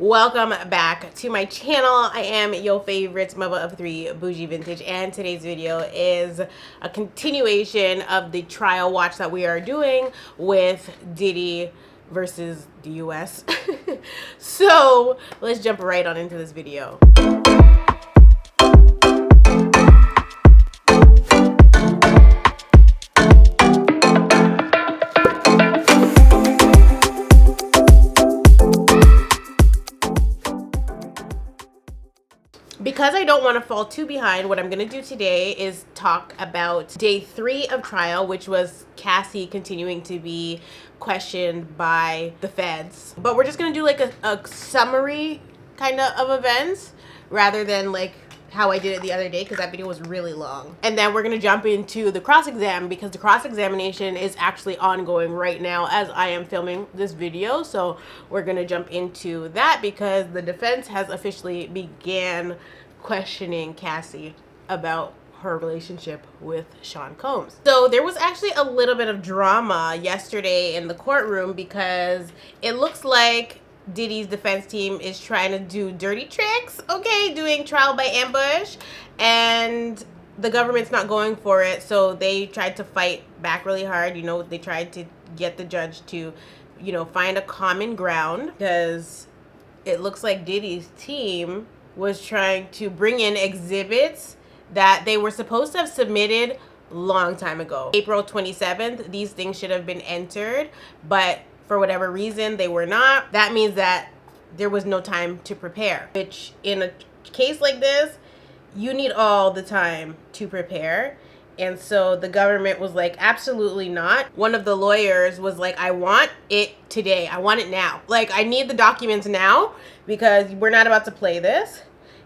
Welcome back to my channel. I am your favorite mother of three, Bougie Vintage, and today's video is a continuation of the trial watch that we are doing with Diddy versus the US. So let's jump right on into this video. Because I don't want to fall too behind, what I'm going to do today is talk about day 3 of trial, which was Cassie continuing to be questioned by the feds. But we're just going to do like a summary kind of events rather than like how I did it the other day, because that video was really long. And then we're going to jump into the cross-exam, because the cross-examination is actually ongoing right now as I am filming this video. So we're going to jump into that because the defense has officially began questioning Cassie about her relationship with Sean Combs. So there was actually a little bit of drama yesterday in the courtroom because it looks like Diddy's defense team is trying to do dirty tricks, okay, doing trial by ambush, and the government's not going for it. So they tried to fight back really hard. You know, they tried to get the judge to, you know, find a common ground, because it looks like Diddy's team was trying to bring in exhibits that they were supposed to have submitted long time ago. April 27th, these things should have been entered, but for whatever reason they were not. That means that there was no time to prepare, which in a case like this, you need all the time to prepare. And so the government was like, absolutely not. One of the lawyers was like, I want it today. I want it now. Like, I need the documents now because we're not about to play this.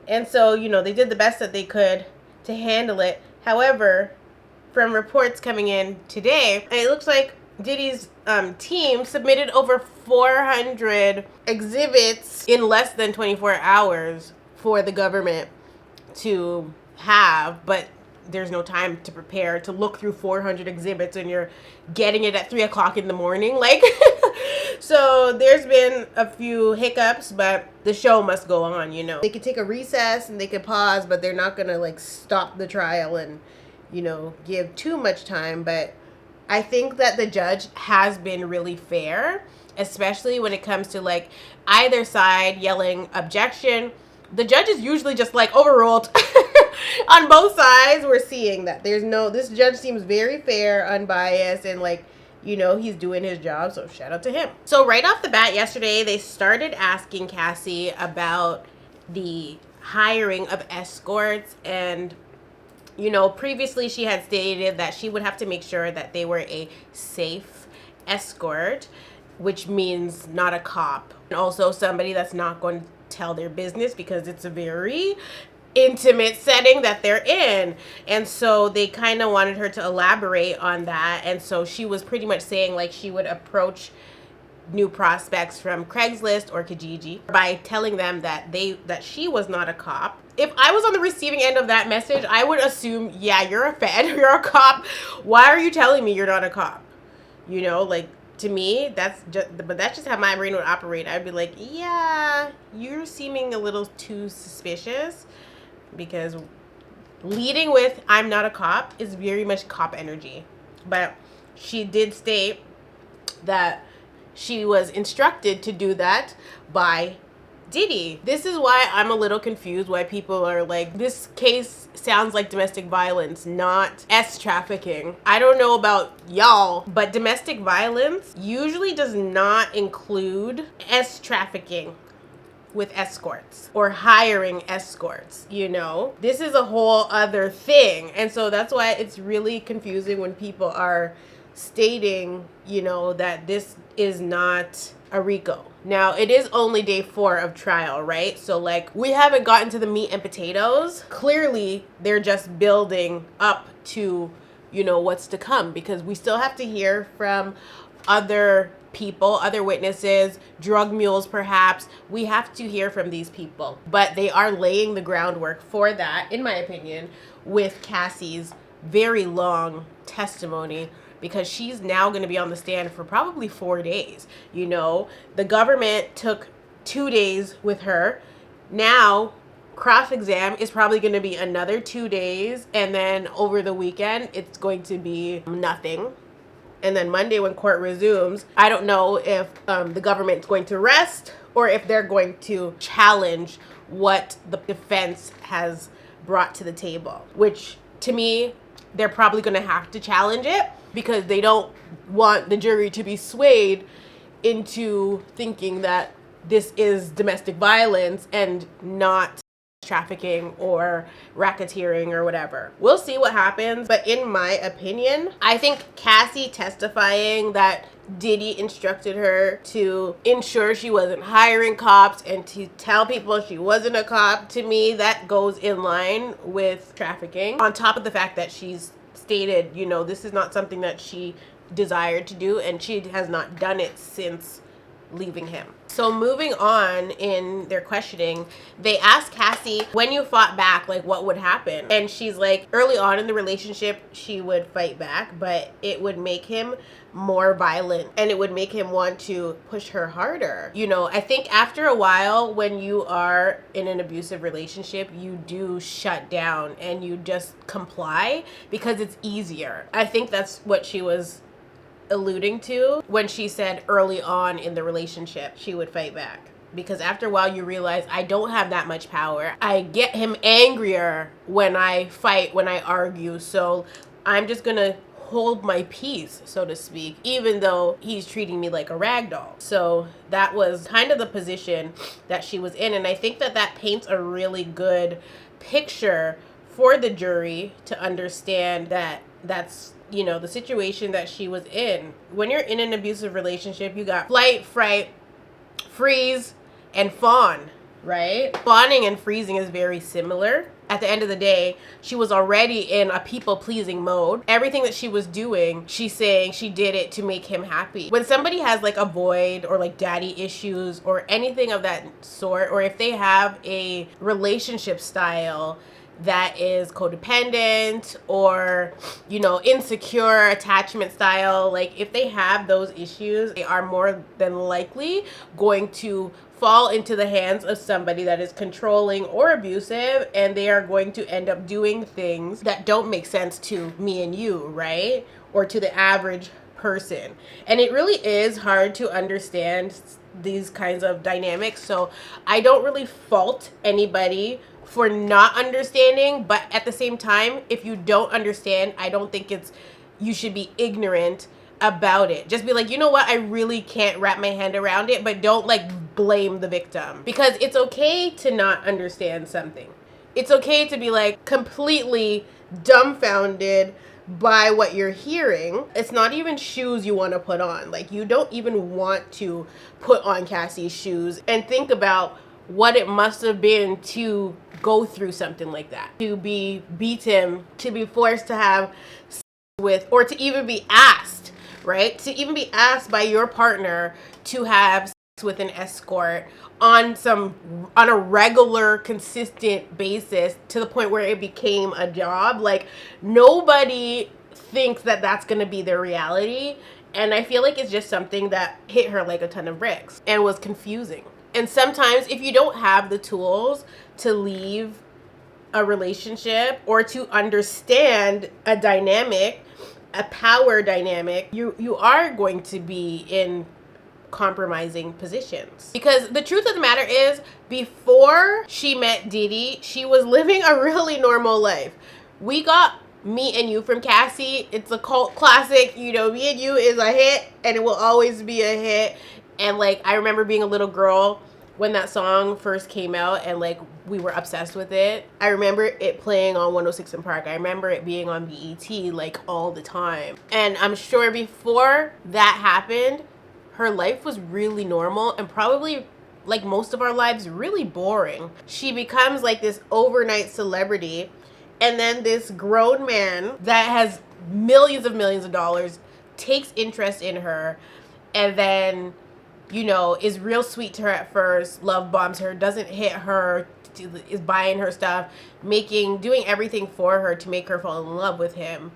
And so, you know, they did the best that they could to handle it. However, from reports coming in today, it looks like Diddy's team submitted over 400 exhibits in less than 24 hours for the government to have, but there's no time to prepare to look through 400 exhibits, and you're getting it at 3 o'clock in the morning. Like, so there's been a few hiccups, but the show must go on, you know. They could take a recess and they could pause, but they're not gonna like stop the trial and, you know, give too much time. But I think that the judge has been really fair, especially when it comes to like either side yelling objection. The judge is usually just like overruled. On both sides, we're seeing that this judge seems very fair, unbiased, and like, you know, he's doing his job, so shout out to him. So right off the bat yesterday, they started asking Cassie about the hiring of escorts, and you know, previously she had stated that she would have to make sure that they were a safe escort, which means not a cop, and also somebody that's not going to tell their business, because it's a very intimate setting that they're in. And so they kind of wanted her to elaborate on that. And so she was pretty much saying like she would approach new prospects from Craigslist or Kijiji by telling them that she was not a cop. If I was on the receiving end of that message, I would assume, yeah, you're a fed, you're a cop. Why are you telling me you're not a cop? You know, like, to me, that's just how my brain would operate. I'd be like, yeah, you're seeming a little too suspicious, because leading with I'm not a cop is very much cop energy. But she did state that she was instructed to do that by Diddy. This is why I'm a little confused why people are like, this case sounds like domestic violence, not trafficking. I don't know about y'all, but domestic violence usually does not include trafficking with escorts or hiring escorts. You know, this is a whole other thing. And so that's why it's really confusing when people are stating, you know, that this is not a RICO. Now, it is only day 4 of trial, right? So like, we haven't gotten to the meat and potatoes. Clearly they're just building up to, you know, what's to come, because we still have to hear from other people, other witnesses, drug mules perhaps. We have to hear from these people, but they are laying the groundwork for that, in my opinion, with Cassie's very long testimony, because she's now going to be on the stand for probably 4 days. You know, the government took 2 days with her. Now cross exam is probably going to be another 2 days, and then over the weekend it's going to be nothing. And then Monday when court resumes, I don't know if the government's going to rest or if they're going to challenge what the defense has brought to the table, which to me, they're probably going to have to challenge it because they don't want the jury to be swayed into thinking that this is domestic violence and not trafficking or racketeering or whatever. We'll see what happens, but in my opinion, I think Cassie testifying that Diddy instructed her to ensure she wasn't hiring cops and to tell people she wasn't a cop, to me that goes in line with trafficking, on top of the fact that she's stated, you know, this is not something that she desired to do and she has not done it since leaving him. So moving on in their questioning, they asked Cassie, when you fought back, like what would happen? And she's like, early on in the relationship, she would fight back, but it would make him more violent and it would make him want to push her harder. You know, I think after a while, when you are in an abusive relationship, you do shut down and you just comply because it's easier. I think that's what she was alluding to when she said early on in the relationship she would fight back, because after a while you realize I don't have that much power. I get him angrier when I fight, when I argue, so I'm just gonna hold my peace, so to speak, even though he's treating me like a rag doll. So that was kind of the position that she was in, and I think that that paints a really good picture for the jury to understand that that's, you know, the situation that she was in. When you're in an abusive relationship, you got flight, fright, freeze, and fawn, right? Fawning and freezing is very similar. At the end of the day, she was already in a people-pleasing mode. Everything that she was doing, she's saying she did it to make him happy. When somebody has like a void or like daddy issues or anything of that sort, or if they have a relationship style that is codependent or, you know, insecure attachment style, like if they have those issues, they are more than likely going to fall into the hands of somebody that is controlling or abusive, and they are going to end up doing things that don't make sense to me and you, right? Or to the average person. And it really is hard to understand these kinds of dynamics. So I don't really fault anybody for not understanding, but at the same time, if you don't understand, I don't think you should be ignorant about it. Just be like, you know what, I really can't wrap my hand around it, but don't like blame the victim, because it's okay to not understand something. It's okay to be like completely dumbfounded by what you're hearing. It's not even shoes you want to put on. Like, you don't even want to put on Cassie's shoes and think about what it must have been to go through something like that, to be beaten, to be forced to have sex with, or to even be asked, right? To even be asked by your partner to have sex with an escort on a regular, consistent basis, to the point where it became a job. Like, nobody thinks that that's going to be their reality. And I feel like it's just something that hit her like a ton of bricks and was confusing. And sometimes if you don't have the tools to leave a relationship or to understand a dynamic, a power dynamic, you are going to be in compromising positions. Because the truth of the matter is, before she met Diddy, she was living a really normal life. We got Me and You from Cassie. It's a cult classic. You know, Me and You is a hit and it will always be a hit. And like, I remember being a little girl when that song first came out, and like we were obsessed with it. I remember it playing on 106 in Park. I remember it being on BET like all the time. And I'm sure before that happened, her life was really normal and probably, like most of our lives, really boring. She becomes like this overnight celebrity, and then this grown man that has millions of dollars takes interest in her, and then, you know, is real sweet to her at first, love bombs her, doesn't hit her, is buying her stuff, doing everything for her to make her fall in love with him.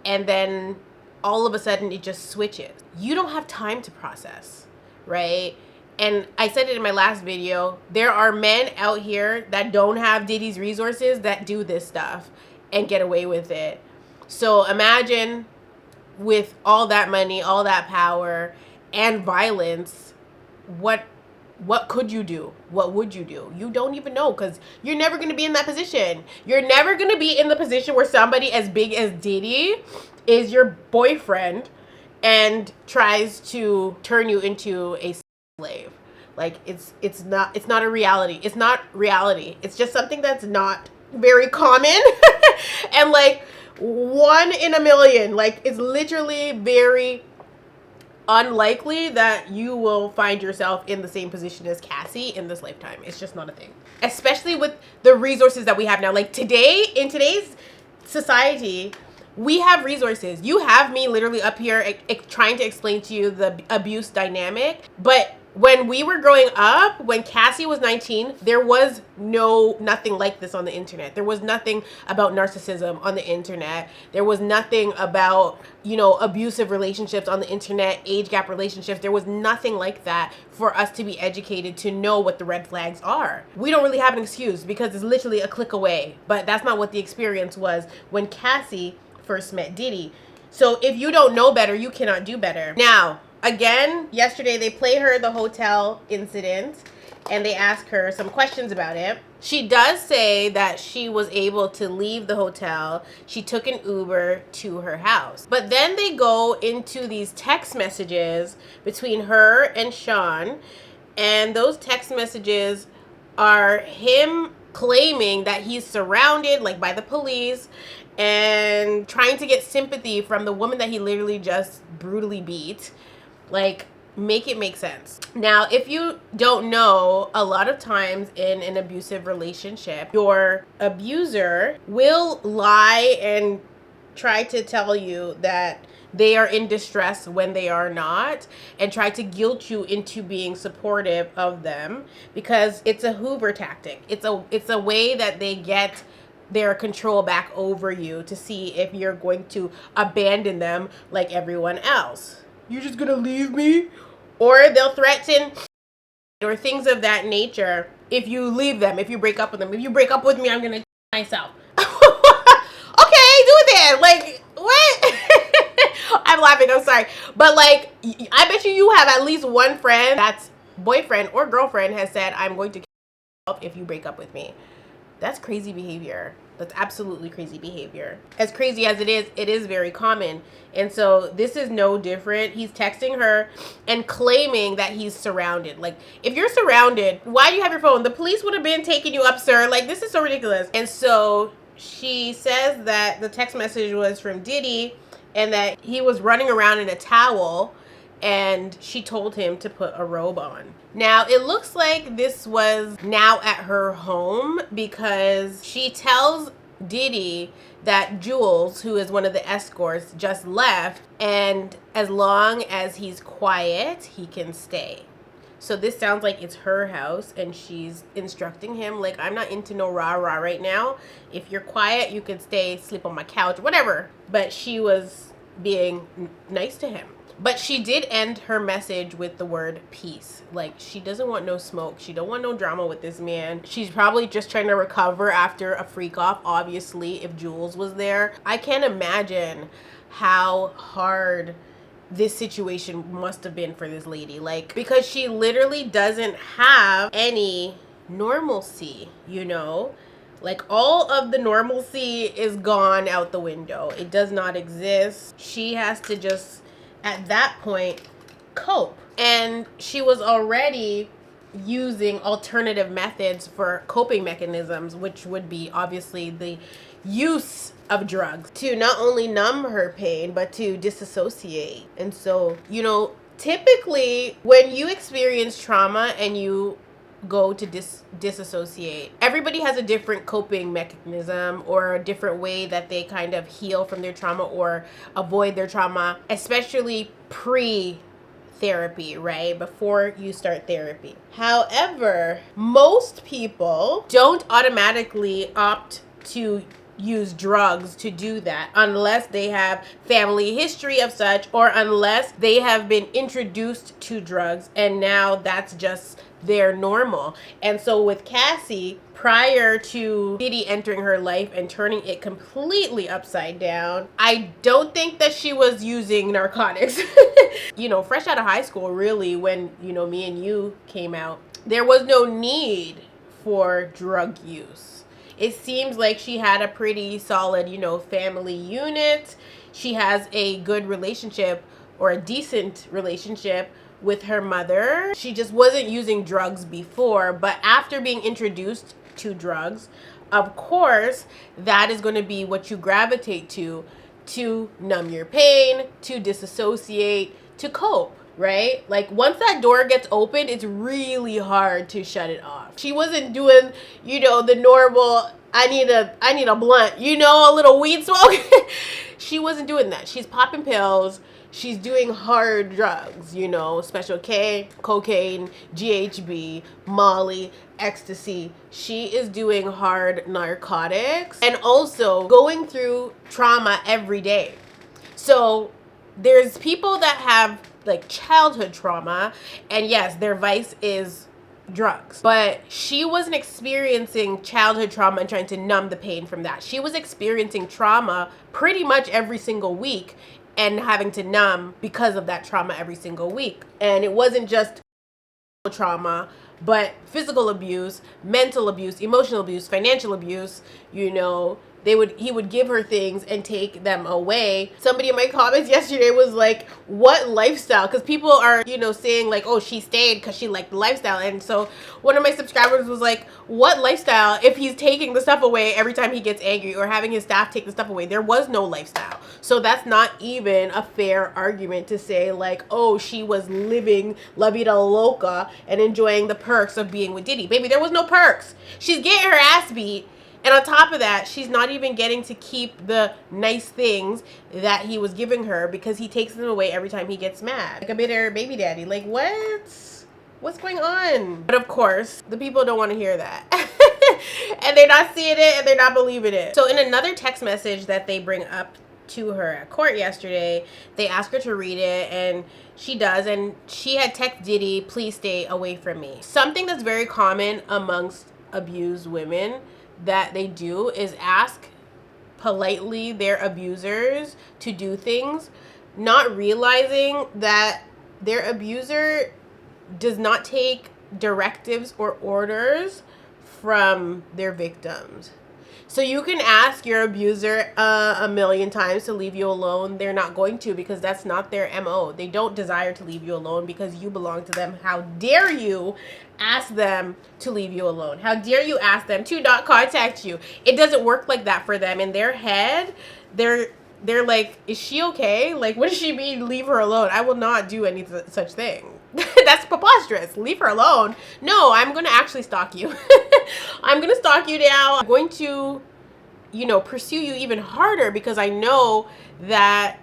And then all of a sudden it just switches. You don't have time to process, right? And I said it in my last video, there are men out here that don't have Diddy's resources that do this stuff and get away with it. So imagine with all that money, all that power and violence, what could you do? What would you do? You don't even know, because you're never going to be in that position. You're never going to be in the position where somebody as big as Diddy is your boyfriend and tries to turn you into a slave. Like, it's not a reality. It's not reality. It's just something that's not very common. And like 1 in a million. Like, it's literally very unlikely that you will find yourself in the same position as Cassie in this lifetime. It's just not a thing. Especially with the resources that we have now. Like today, in today's society, we have resources. You have me literally up here trying to explain to you the abuse dynamic. But when we were growing up, when Cassie was 19, there was nothing like this on the internet. There was nothing about narcissism on the internet. There was nothing about, abusive relationships on the internet, age gap relationships. There was nothing like that for us to be educated to know what the red flags are. We don't really have an excuse because it's literally a click away. But that's not what the experience was when Cassie first met Diddy. So if you don't know better, you cannot do better. Now, again, yesterday they play her the hotel incident and they ask her some questions about it. She does say that she was able to leave the hotel. She took an Uber to her house. But then they go into these text messages between her and Sean. And those text messages are him claiming that he's surrounded, like, by the police and trying to get sympathy from the woman that he literally just brutally beat. Like, make it make sense. Now, if you don't know, a lot of times in an abusive relationship, your abuser will lie and try to tell you that they are in distress when they are not, and try to guilt you into being supportive of them, because it's a Hoover tactic. It's a way that they get their control back over you to see if you're going to abandon them like everyone else. You're just gonna leave me? Or they'll threaten or things of that nature if you leave them, if you break up with them. If you break up with me, I'm gonna myself. Okay, do that. Like, what? I'm laughing, I'm sorry. But like, I bet you have at least one friend that's boyfriend or girlfriend has said, I'm going to kill myself if you break up with me. That's crazy behavior. That's absolutely crazy behavior. As crazy as it is very common. And so this is no different. He's texting her and claiming that he's surrounded. Like, if you're surrounded, why do you have your phone? The police would have been taking you up, sir. Like, this is so ridiculous. And so she says that the text message was from Diddy and that he was running around in a towel, and she told him to put a robe on. Now, it looks like this was now at her home, because she tells Diddy that Jules, who is one of the escorts, just left, and as long as he's quiet, he can stay. So this sounds like it's her house, and she's instructing him, like, I'm not into no rah-rah right now. If you're quiet, you can stay, sleep on my couch, whatever. But she was being nice to him. But she did end her message with the word peace. Like, she doesn't want no smoke. She don't want no drama with this man. She's probably just trying to recover after a freak off, obviously, if Jules was there. I can't imagine how hard this situation must have been for this lady. Like, because she literally doesn't have any normalcy, Like, all of the normalcy is gone out the window. It does not exist. She has to just, at that point, cope. And she was already using alternative methods for coping mechanisms, which would be obviously the use of drugs to not only numb her pain, but to disassociate. And so, typically when you experience trauma and you go to disassociate, everybody has a different coping mechanism or a different way that they kind of heal from their trauma or avoid their trauma, especially pre-therapy, right? Before you start therapy. However, most people don't automatically opt to use drugs to do that unless they have family history of such, or unless they have been introduced to drugs and now that's just their normal. And so with Cassie, prior to Diddy entering her life and turning it completely upside down, I don't think that she was using narcotics. You know, fresh out of high school, really, when, you know, Me and You came out, there was no need for drug use. It seems like she had a pretty solid, you know, family unit. She has a good relationship, or a decent relationship, with her mother. She just wasn't using drugs before, but after being introduced to drugs, of course, that is going to be what you gravitate to numb your pain, to disassociate, to cope. Right? Like, once that door gets open, it's really hard to shut it off. She wasn't doing, you know, the normal, I need a blunt, you know, a little weed smoke. She wasn't doing that. She's popping pills. She's doing hard drugs, you know, Special K, cocaine, GHB, Molly, ecstasy. She is doing hard narcotics and also going through trauma every day. So there's people that have like childhood trauma, and yes, their vice is drugs, but she wasn't experiencing childhood trauma and trying to numb the pain from that. She was experiencing trauma pretty much every single week and having to numb because of that trauma every single week. And it wasn't just trauma, but physical abuse, mental abuse, emotional abuse, financial abuse. You know, he would give her things and take them away. Somebody in my comments yesterday was like, what lifestyle? Because people are, you know, saying like, oh, she stayed because she liked the lifestyle. And so one of my subscribers was like, what lifestyle if he's taking the stuff away every time he gets angry, or having his staff take the stuff away? There was no lifestyle. So that's not even a fair argument to say like, oh, she was living la vida loca and enjoying the perks of being with Diddy. Baby, there was no perks. She's getting her ass beat. And on top of that, she's not even getting to keep the nice things that he was giving her because he takes them away every time he gets mad. Like a bitter baby daddy. Like, what? What's going on? But of course, the people don't want to hear that. And they're not seeing it and they're not believing it. So in another text message that they bring up to her at court yesterday, they ask her to read it, and she does, and she had texted Diddy, please stay away from me. Something that's very common amongst abused women that they do is ask politely their abusers to do things, not realizing that their abuser does not take directives or orders from their victims. So you can ask your abuser a million times to leave you alone. They're not going to, because that's not their MO. They don't desire to leave you alone because you belong to them. How dare you ask them to leave you alone? How dare you ask them to not contact you? It doesn't work like that for them. In their head, they're like, is she okay? Like, what does she mean, leave her alone? I will not do any such thing. That's preposterous. Leave her alone. No, I'm going to actually stalk you. I'm going to stalk you now. I'm going to, you know, pursue you even harder because I know that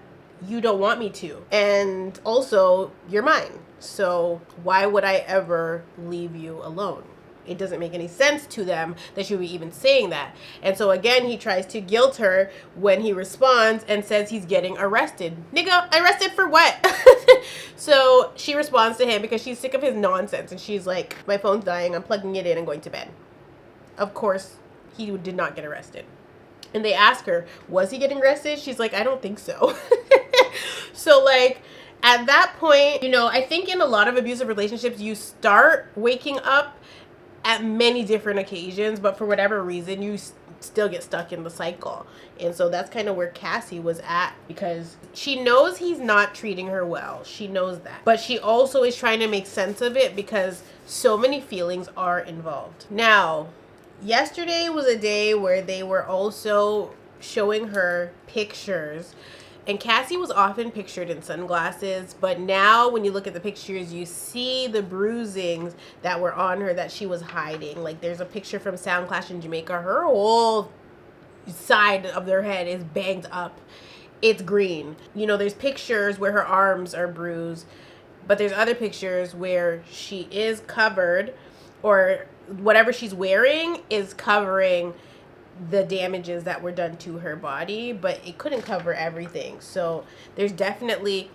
you don't want me to. And also, you're mine. So why would I ever leave you alone? It doesn't make any sense to them that she would be even saying that. And so again, he tries to guilt her when he responds and says he's getting arrested. Nigga, arrested for what? So she responds to him because she's sick of his nonsense. And she's like, my phone's dying. I'm plugging it in and going to bed. Of course, he did not get arrested. And they ask her, was he getting arrested? She's like, I don't think so. So like, at that point, you know, I think in a lot of abusive relationships, you start waking up at many different occasions, but for whatever reason, you still get stuck in the cycle. And so that's kind of where Cassie was at, because she knows he's not treating her well. She knows that. But she also is trying to make sense of it because so many feelings are involved. Now, yesterday was a day where they were also showing her pictures. And Cassie was often pictured in sunglasses, but now when you look at the pictures, you see the bruisings that were on her that she was hiding. Like, there's a picture from Sound Clash in Jamaica. Her whole side of their head is banged up. It's green. You know, there's pictures where her arms are bruised, but there's other pictures where she is covered, or whatever she's wearing is covering the damages that were done to her body, but it couldn't cover everything. So there's definitely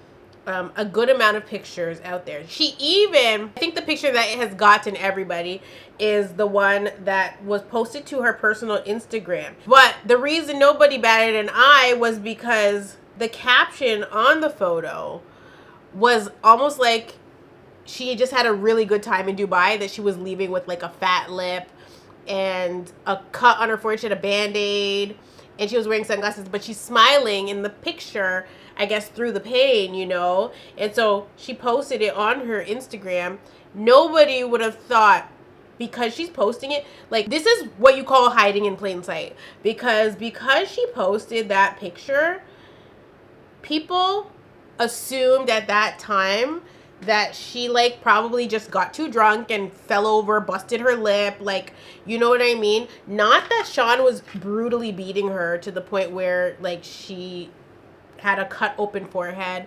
a good amount of pictures out there. She even, I think the picture that has gotten everybody is the one that was posted to her personal Instagram. But the reason nobody batted an eye was because the caption on the photo was almost like she just had a really good time in Dubai, that she was leaving with like a fat lip and a cut on her forehead. She had a Band-Aid and she was wearing sunglasses, but she's smiling in the picture, I guess, through the pain, you know? And so she posted it on her Instagram. Nobody would have thought, because she's posting it, like, this is what you call hiding in plain sight. Because she posted that picture, people assumed at that time that she, like, probably just got too drunk and fell over, busted her lip, like, you know what I mean? Not that Sean was brutally beating her to the point where, like, she had a cut open forehead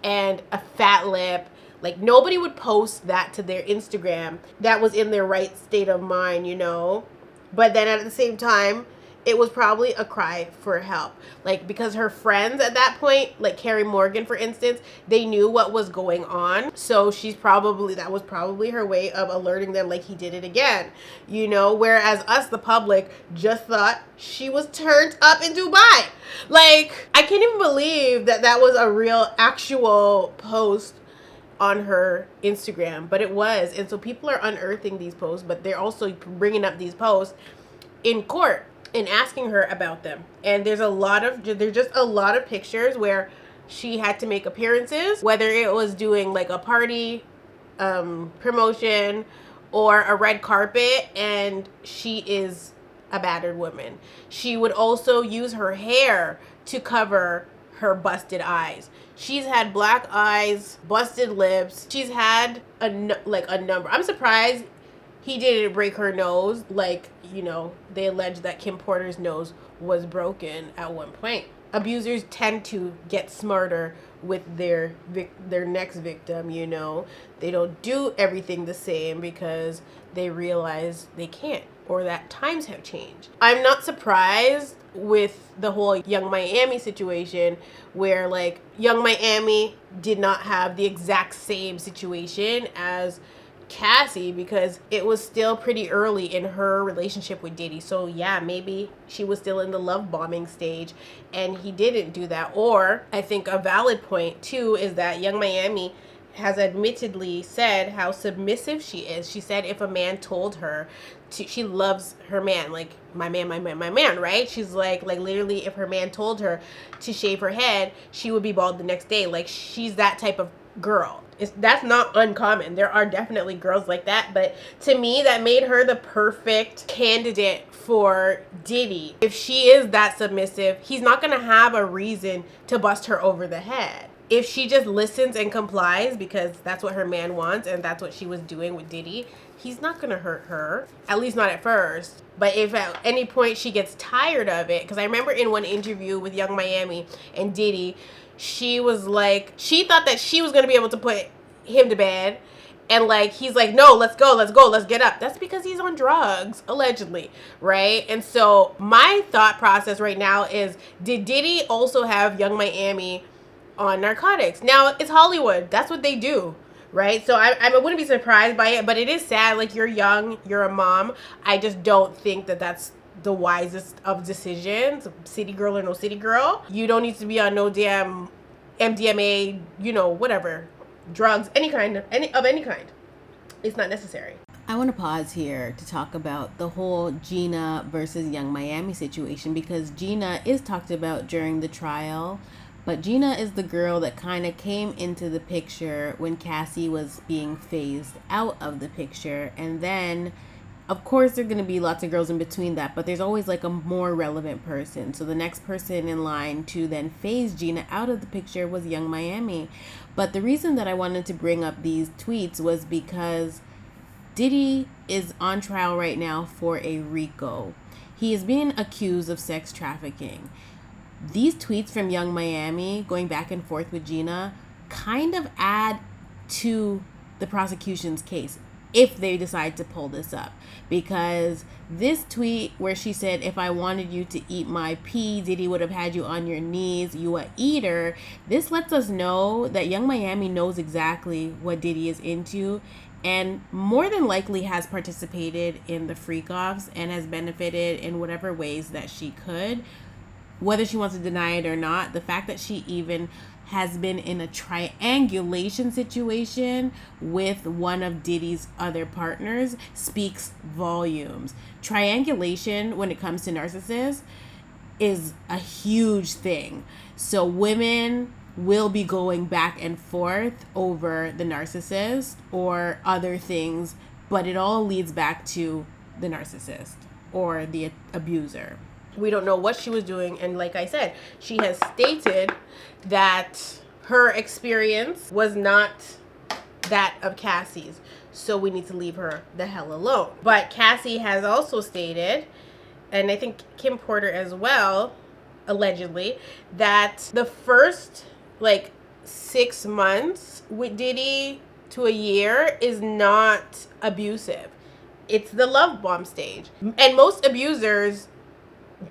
and a fat lip. Like, nobody would post that to their Instagram that was in their right state of mind, you know? But then at the same time, it was probably a cry for help. Like, because her friends at that point, like Carrie Morgan, for instance, they knew what was going on. So that was probably her way of alerting them, like, he did it again, you know? Whereas us, the public, just thought she was turned up in Dubai. Like, I can't even believe that that was a real, actual post on her Instagram, but it was. And so people are unearthing these posts, but they're also bringing up these posts in court and asking her about them. And there's just a lot of pictures where she had to make appearances, whether it was doing like a party promotion or a red carpet, and she is a battered woman. She would also use her hair to cover her busted eyes. She's had black eyes, busted lips. She's had a number. I'm surprised he didn't break her nose. Like, you know, they allege that Kim Porter's nose was broken at one point. Abusers tend to get smarter with their next victim, you know. They don't do everything the same because they realize they can't, or that times have changed. I'm not surprised with the whole Young Miami situation, where like Young Miami did not have the exact same situation as Cassie, because it was still pretty early in her relationship with Diddy. So yeah, maybe she was still in the love bombing stage and he didn't do that. Or I think a valid point too is that Young Miami has admittedly said how submissive she is. She said if a man told her she loves her man, like my man, right? She's like literally, if her man told her to shave her head, she would be bald the next day. Like, she's that type of girl. That's not uncommon. There are definitely girls like that, but to me, that made her the perfect candidate for Diddy. If she is that submissive, he's not gonna have a reason to bust her over the head. If she just listens and complies because that's what her man wants and that's what she was doing with Diddy, he's not gonna hurt her, at least not at first. But if at any point she gets tired of it, because I remember in one interview with Young Miami and Diddy, she was like, she thought that she was gonna be able to put him to bed, and like he's like, no, let's go, let's get up. That's because he's on drugs, allegedly, right? And so my thought process right now is, did Diddy also have Young Miami on narcotics? Now, it's Hollywood, that's what they do, right? So I wouldn't be surprised by it, but it is sad. Like, you're young, you're a mom. I just don't think that that's the wisest of decisions. City girl or no city girl, you don't need to be on no damn MDMA, you know, whatever, drugs, any kind. It's not necessary. I want to pause here to talk about the whole Gina versus Young Miami situation, because Gina is talked about during the trial, but Gina is the girl that kind of came into the picture when Cassie was being phased out of the picture. And then, of course, there are going to be lots of girls in between that, but there's always like a more relevant person. So the next person in line to then phase Gina out of the picture was Young Miami. But the reason that I wanted to bring up these tweets was because Diddy is on trial right now for a RICO. He is being accused of sex trafficking. These tweets from Young Miami going back and forth with Gina kind of add to the prosecution's case. if they decide to pull this up. Because this tweet where she said, if I wanted you to eat my pee, Diddy would have had you on your knees, you a eater. This lets us know that Young Miami knows exactly what Diddy is into, and more than likely has participated in the freak-offs and has benefited in whatever ways that she could. Whether she wants to deny it or not, the fact that she even has been in a triangulation situation with one of Diddy's other partners speaks volumes. Triangulation, when it comes to narcissists, is a huge thing. So women will be going back and forth over the narcissist or other things, but it all leads back to the narcissist or the abuser. We don't know what she was doing, and like I said, she has stated that her experience was not that of Cassie's, so we need to leave her the hell alone. But Cassie has also stated, and I think Kim Porter as well, allegedly, that the first 6 months with Diddy to a year is not abusive. It's the love bomb stage, and most abusers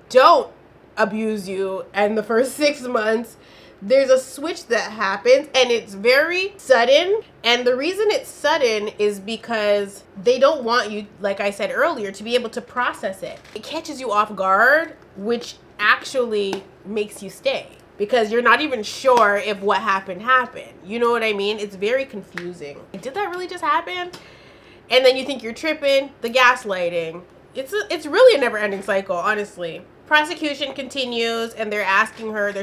don't abuse you and the first 6 months. There's a switch that happens, and it's very sudden, and the reason it's sudden is because they don't want you, like I said earlier, to be able to process it. It catches you off guard, which actually makes you stay because you're not even sure if what happened. You know what I mean? It's very confusing. Did that really just happen? And then you think you're tripping. The gaslighting. It's really a never-ending cycle, honestly. Prosecution continues, and they're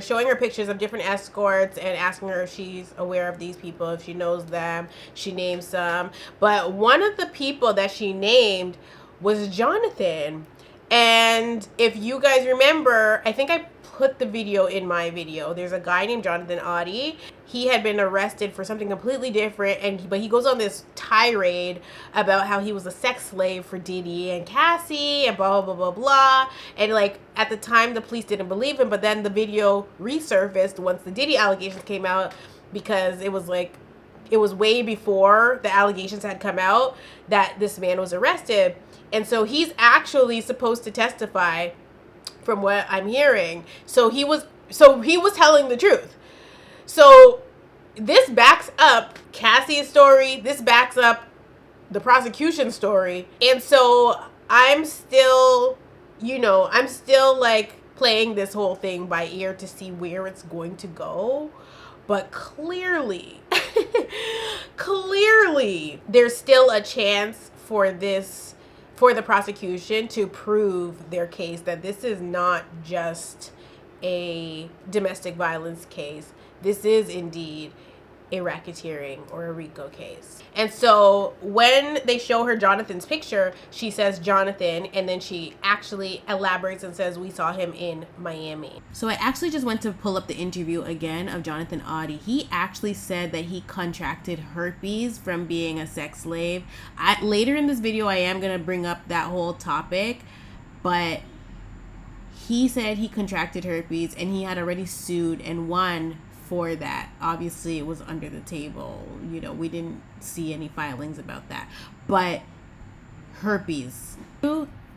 showing her pictures of different escorts and asking her if she's aware of these people, if she knows them. She names some. But one of the people that she named was Jonathan. And if you guys remember, I think I put the video in my video. There's a guy named Jonathan Oddie. He had been arrested for something completely different, but he goes on this tirade about how he was a sex slave for Diddy and Cassie and blah, blah, blah, blah, blah. And at the time, the police didn't believe him, but then the video resurfaced once the Diddy allegations came out, because it was way before the allegations had come out that this man was arrested. And so he's actually supposed to testify, from what I'm hearing. So he was telling the truth. So this backs up Cassie's story. This backs up the prosecution story. And so I'm still playing this whole thing by ear to see where it's going to go. But clearly, there's still a chance for the prosecution to prove their case, that this is not just a domestic violence case. This is indeed a racketeering or a RICO case. And so when they show her Jonathan's picture, she says Jonathan, and then she actually elaborates and says, we saw him in Miami. So I actually just went to pull up the interview again of Jonathan Oddie. He actually said that he contracted herpes from being a sex slave. Later in this video, I am going to bring up that whole topic, but he said he contracted herpes and he had already sued and won for that. Obviously, it was under the table. We didn't see any filings about that. But herpes.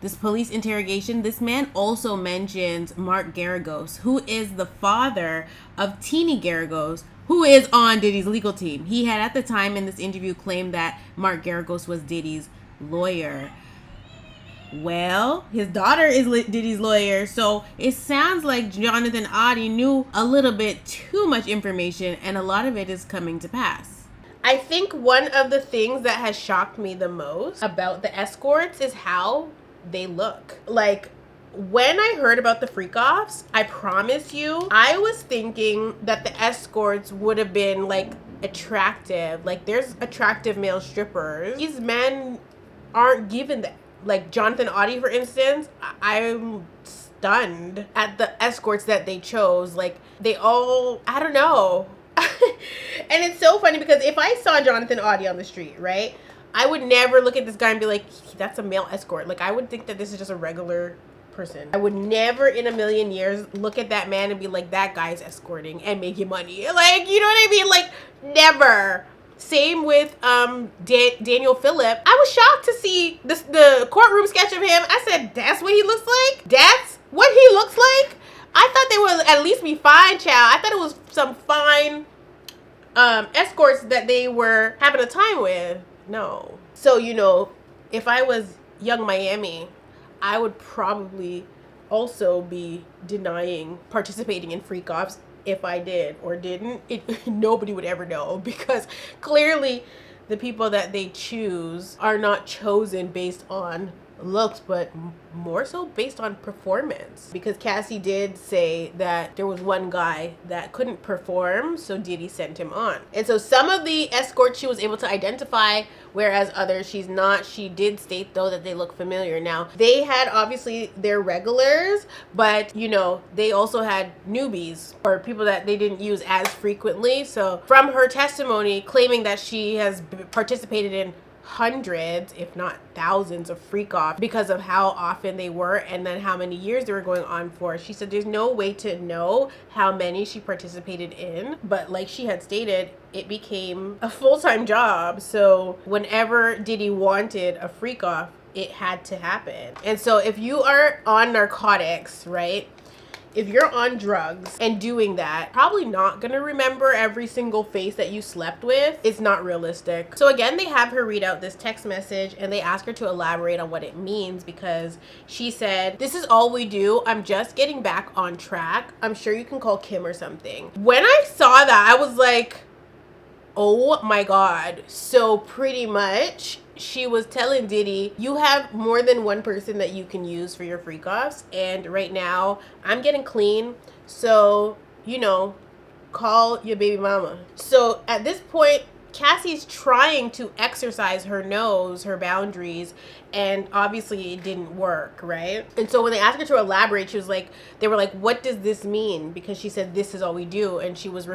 This police interrogation, this man also mentions Mark Garagos, who is the father of Teeny Garagos, who is on Diddy's legal team. He had at the time in this interview claimed that Mark Garagos was Diddy's lawyer. Well, his daughter is Diddy's lawyer, so it sounds like Jonathan Oddie knew a little bit too much information, and a lot of it is coming to pass. I think one of the things that has shocked me the most about the escorts is how they look. When I heard about the freak-offs, I promise you, I was thinking that the escorts would have been attractive. There's attractive male strippers. These men aren't given that. Jonathan Oddie, for instance, I'm stunned at the escorts that they chose. They all, I don't know. And it's so funny because if I saw Jonathan Oddie on the street, right, I would never look at this guy and be like, that's a male escort. I would think that this is just a regular person. I would never in a million years look at that man and be like, that guy's escorting and making money. You know what I mean? Never. Same with Daniel Phillip. I was shocked to see the courtroom sketch of him. I said, that's what he looks like? That's what he looks like? I thought they would at least be fine, child. I thought it was some fine escorts that they were having a time with. No. So, you know, if I was Young Miami, I would probably also be denying participating in freak offs. If I did or didn't, nobody would ever know, because clearly the people that they choose are not chosen based on looks, but more so based on performance. Because Cassie did say that there was one guy that couldn't perform, so Diddy sent him on. And so some of the escorts she was able to identify, whereas others she's not. She did state though that they look familiar. Now they had obviously their regulars, but you know, they also had newbies or people that they didn't use as frequently. So from her testimony claiming that she has participated in hundreds, if not thousands, of freak offs because of how often they were and then how many years they were going on for. She said there's no way to know how many she participated in, but like she had stated, it became a full-time job. So whenever Diddy wanted a freak off, it had to happen. And so if you are on narcotics, right? If you're on drugs and doing that, probably not gonna remember every single face that you slept with. It's not realistic. So again, they have her read out this text message and they ask her to elaborate on what it means, because she said, "This is all we do. I'm just getting back on track. I'm sure you can call Kim or something." When I saw that, I was like, oh my God. So pretty much she was telling Diddy, you have more than one person that you can use for your freak offs, and right now I'm getting clean, so you know, call your baby mama. So at this point, Cassie's trying to exercise her nose, her boundaries, and obviously it didn't work, right? And so when they asked her to elaborate, she was like, they were like, what does this mean? Because she said, this is all we do. And she was,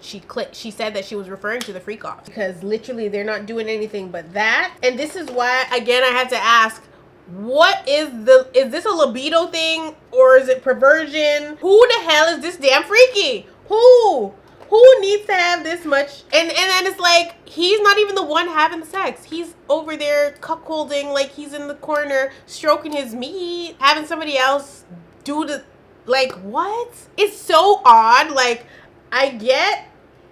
she said that she was referring to the freak off, because literally they're not doing anything but that. And this is why, again, I had to ask, what is this a libido thing or is it perversion? Who the hell is this damn freaky? Who needs to have this much? And then it's like, he's not even the one having sex. He's over there cuckolding, like he's in the corner stroking his meat, having somebody else do the, like, what? It's so odd. Like, I get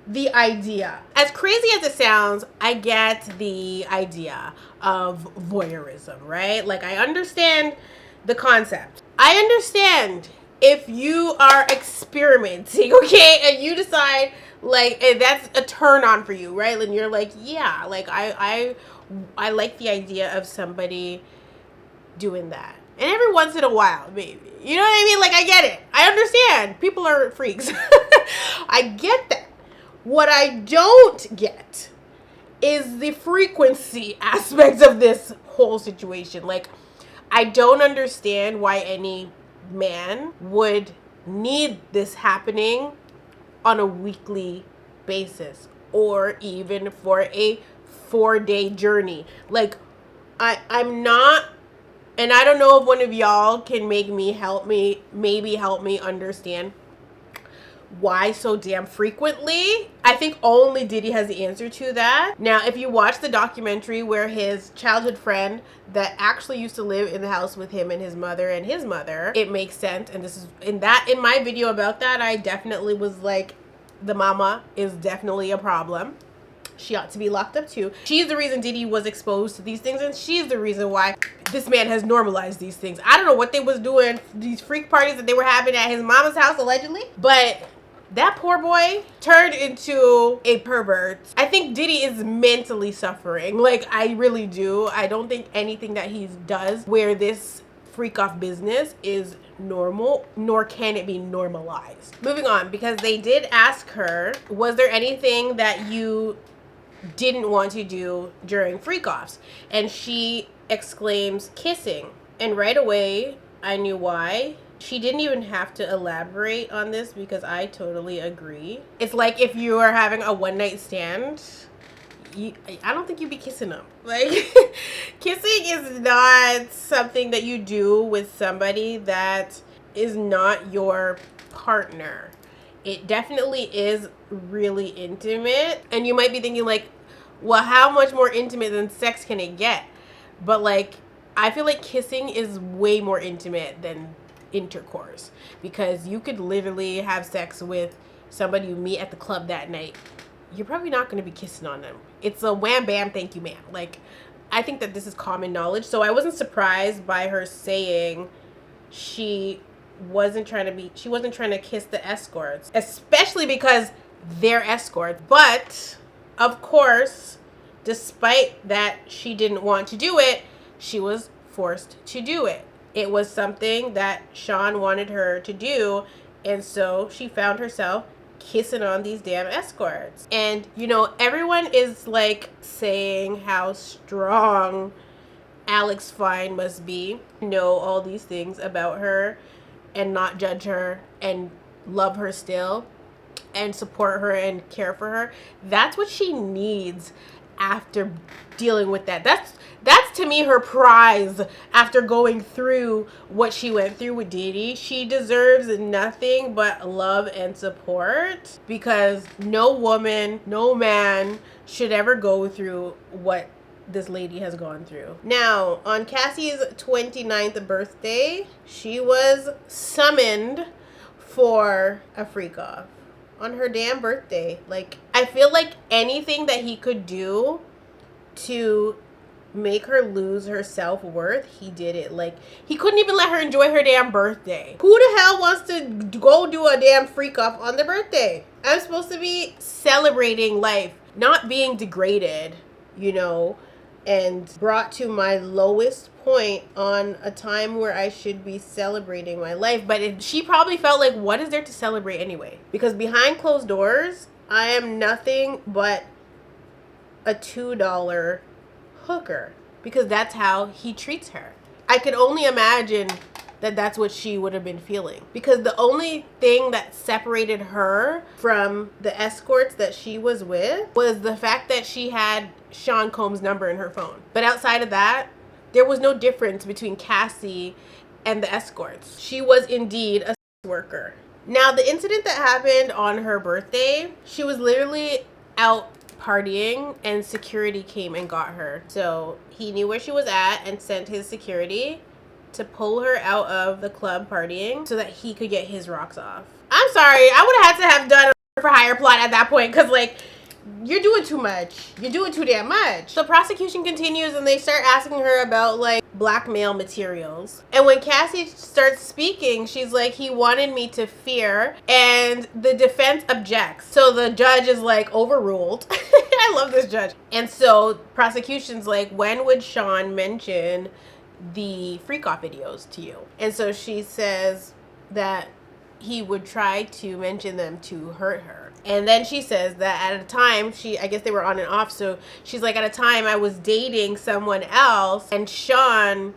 the idea. As crazy as it sounds, I get the idea of voyeurism, right? Like, I understand the concept. I understand if you are experimenting, okay, and you decide like that's a turn on for you, right? And you're like, yeah, like I like the idea of somebody doing that. And every once in a while, maybe. You know what I mean? Like, I get it. I understand. People are freaks. I get that. What I don't get is the frequency aspects of this whole situation. Like, I don't understand why any man would need this happening on a weekly basis or even for a 4-day journey. Like, I'm not, and I don't know if one of y'all can maybe help me understand why so damn frequently. I think only Diddy has the answer to that. Now, if you watch the documentary where his childhood friend that actually used to live in the house with him and his mother, it makes sense. And this is in my video about that, I definitely was like, the mama is definitely a problem. She ought to be locked up too. She's the reason Diddy was exposed to these things, and she's the reason why this man has normalized these things. I don't know what they was doing, these freak parties that they were having at his mama's house allegedly, but that poor boy turned into a pervert. I think Diddy is mentally suffering. Like, I really do. I don't think anything that he does where this freak off business is normal, nor can it be normalized. Moving on, because they did ask her, was there anything that you didn't want to do during freak offs? And she exclaims, kissing. And right away, I knew why. She didn't even have to elaborate on this because I totally agree. It's like if you are having a one-night stand, I don't think you'd be kissing them. Like, kissing is not something that you do with somebody that is not your partner. It definitely is really intimate. And you might be thinking like, well, how much more intimate than sex can it get? But like, I feel like kissing is way more intimate than intercourse, because you could literally have sex with somebody you meet at the club that night. You're probably not going to be kissing on them. It's a wham bam, thank you ma'am. Like, I think that this is common knowledge. So I wasn't surprised by her saying she wasn't trying to kiss the escorts, especially because they're escorts. But of course, despite that she didn't want to do it, she was forced to do it. It was something that Sean wanted her to do, and so she found herself kissing on these damn escorts. And you know, everyone is like saying how strong Alex Fine must be, know all these things about her and not judge her and love her still and support her and care for her. That's what she needs after dealing with that. That's to me her prize after going through what she went through with Diddy. She deserves nothing but love and support, because no woman, no man should ever go through what this lady has gone through. Now, on Cassie's 29th birthday, she was summoned for a freak off on her damn birthday. Like, I feel like anything that he could do to make her lose her self-worth, he did it. Like, he couldn't even let her enjoy her damn birthday. Who the hell wants to go do a damn freak off on their birthday? I'm supposed to be celebrating life, not being degraded, you know, and brought to my lowest point on a time where I should be celebrating my life. But she probably felt like, what is there to celebrate anyway? Because behind closed doors, I am nothing but a $2 hooker, because that's how he treats her. I could only imagine that that's what she would have been feeling, because the only thing that separated her from the escorts that she was with was the fact that she had Sean Combs' number in her phone. But outside of that, there was no difference between Cassie and the escorts. She was indeed a worker. Now, the incident that happened on her birthday, she was literally out partying and security came and got her. So he knew where she was at and sent his security to pull her out of the club partying so that he could get his rocks off. I'm sorry, I would have had to have done a for hire plot at that point, because like, you're doing too much. You're doing too damn much. The prosecution continues and they start asking her about like blackmail materials. And when Cassie starts speaking, she's like, he wanted me to fear, and the defense objects. So the judge is like, overruled. I love this judge. And so prosecution's like, when would Sean mention the freak off videos to you? And so she says that he would try to mention them to hurt her. And then she says that at a time, I guess they were on and off, so she's like, at a time I was dating someone else, and Sean